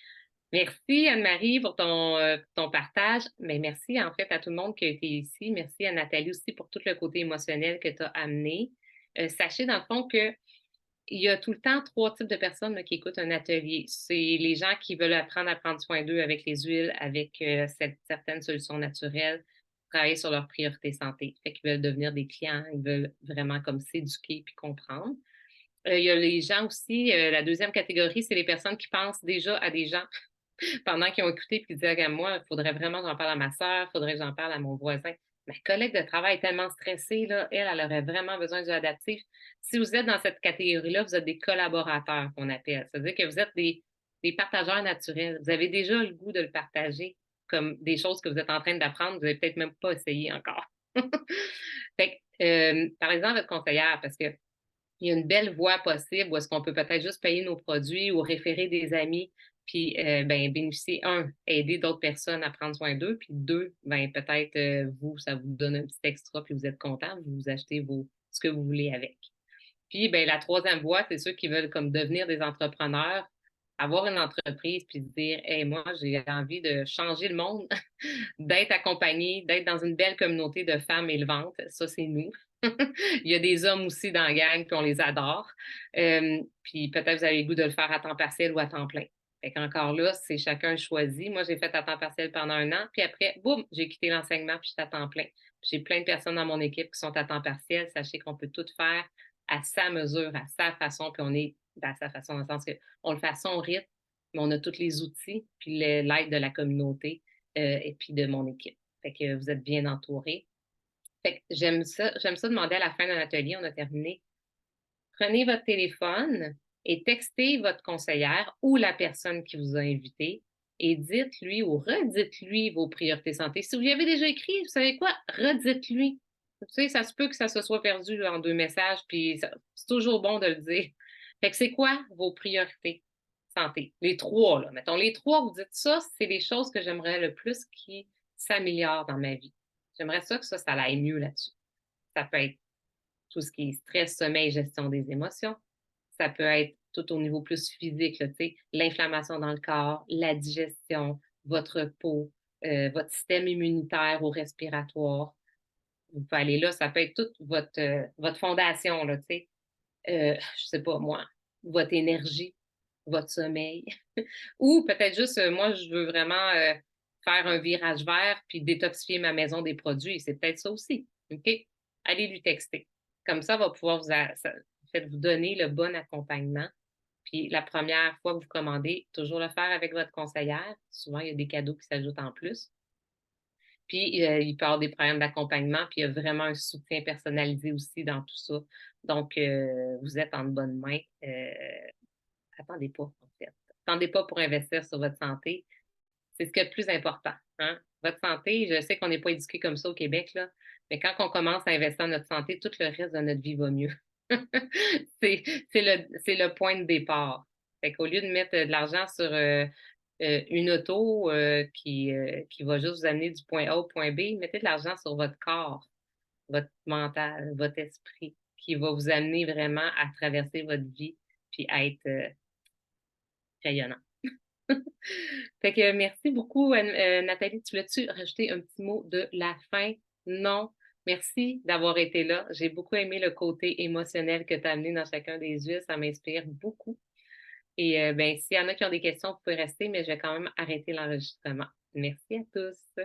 merci Anne-Marie pour ton partage. Mais merci en fait à tout le monde qui a été ici. Merci à Nathalie aussi pour tout le côté émotionnel que tu as amené. Sachez dans le fond que il y a tout le temps 3 types de personnes là, qui écoutent un atelier. C'est les gens qui veulent apprendre à prendre soin d'eux avec les huiles, avec certaines solutions naturelles, travailler sur leurs priorités santé. Fait qu'ils veulent devenir des clients, ils veulent vraiment comme s'éduquer puis comprendre. Il y a les gens aussi, la deuxième catégorie, c'est les personnes qui pensent déjà à des gens pendant qu'ils ont écouté puis qu'ils disaient: «Regarde, moi, il faudrait vraiment que j'en parle à ma sœur, il faudrait que j'en parle à mon voisin». Ma collègue de travail est tellement stressée, là, elle aurait vraiment besoin du adaptif. Si vous êtes dans cette catégorie-là, vous êtes des collaborateurs qu'on appelle. C'est-à-dire que vous êtes des partageurs naturels. Vous avez déjà le goût de le partager comme des choses que vous êtes en train d'apprendre, vous n'avez peut-être même pas essayé encore. Fait que, parlez-en à votre conseillère parce que il y a une belle voie possible où est-ce qu'on peut peut-être juste payer nos produits ou référer des amis, puis ben, bénéficier, aider d'autres personnes à prendre soin d'eux, puis deux, ben, peut-être vous, ça vous donne un petit extra, puis vous êtes content, vous achetez ce que vous voulez avec. Puis ben, la troisième voie, c'est ceux qui veulent comme devenir des entrepreneurs, avoir une entreprise, puis se dire, hey, moi, j'ai envie de changer le monde, d'être accompagnée, d'être dans une belle communauté de femmes élevantes. Ça, c'est nous. Il y a des hommes aussi dans la gang, puis on les adore. Puis peut-être vous avez le goût de le faire à temps partiel ou à temps plein. Fait qu'encore là, c'est chacun choisi. Moi, j'ai fait à temps partiel pendant 1 an, puis après, boum, j'ai quitté l'enseignement, puis j'étais à temps plein. J'ai plein de personnes dans mon équipe qui sont à temps partiel. Sachez qu'on peut tout faire à sa mesure, à sa façon, puis on est à sa façon, dans le sens qu'on le fait à son rythme, mais on a tous les outils, puis l'aide de la communauté et puis de mon équipe. Fait que vous êtes bien entourés. Fait que j'aime ça demander à la fin d'un atelier, on a terminé. Prenez votre téléphone et textez votre conseillère ou la personne qui vous a invité et dites-lui ou redites-lui vos priorités santé. Si vous y avez déjà écrit, vous savez quoi? Redites-lui. Tu sais, ça se peut que ça se soit perdu en 2 messages, puis c'est toujours bon de le dire. Fait que c'est quoi vos priorités santé? Les 3, là. Mettons, les 3, vous dites ça, c'est les choses que j'aimerais le plus qui s'améliorent dans ma vie. J'aimerais ça que ça aille mieux là-dessus. Ça peut être tout ce qui est stress, sommeil, gestion des émotions. Ça peut être tout au niveau plus physique, là, l'inflammation dans le corps, la digestion, votre peau, votre système immunitaire ou respiratoire. Vous pouvez aller là, ça peut être toute votre fondation, là, je sais pas moi, votre énergie, votre sommeil. Ou peut-être juste, moi, je veux vraiment faire un virage vert puis détoxifier ma maison des produits. C'est peut-être ça aussi. OK? Allez lui texter. Comme ça, va pouvoir vous donner le bon accompagnement. Puis la première fois que vous commandez, toujours le faire avec votre conseillère. Souvent, il y a des cadeaux qui s'ajoutent en plus. Puis il peut y avoir des problèmes d'accompagnement, puis il y a vraiment un soutien personnalisé aussi dans tout ça. Donc, vous êtes en bonne main. Attendez pas, en fait. Attendez pas pour investir sur votre santé. C'est ce qui est le plus important. Hein? Votre santé, je sais qu'on n'est pas éduqué comme ça au Québec, là, mais quand on commence à investir dans notre santé, tout le reste de notre vie va mieux. c'est le point de départ. Fait qu'au lieu de mettre de l'argent sur une auto qui va juste vous amener du point A au point B, mettez de l'argent sur votre corps, votre mental, votre esprit, qui va vous amener vraiment à traverser votre vie puis à être rayonnant. Fait que merci beaucoup, Nathalie. Tu voulais-tu rajouter un petit mot de la fin? Non. Merci d'avoir été là. J'ai beaucoup aimé le côté émotionnel que tu as amené dans chacun des huiles. Ça m'inspire beaucoup. Et ben, s'il y en a qui ont des questions, vous pouvez rester, mais je vais quand même arrêter l'enregistrement. Merci à tous.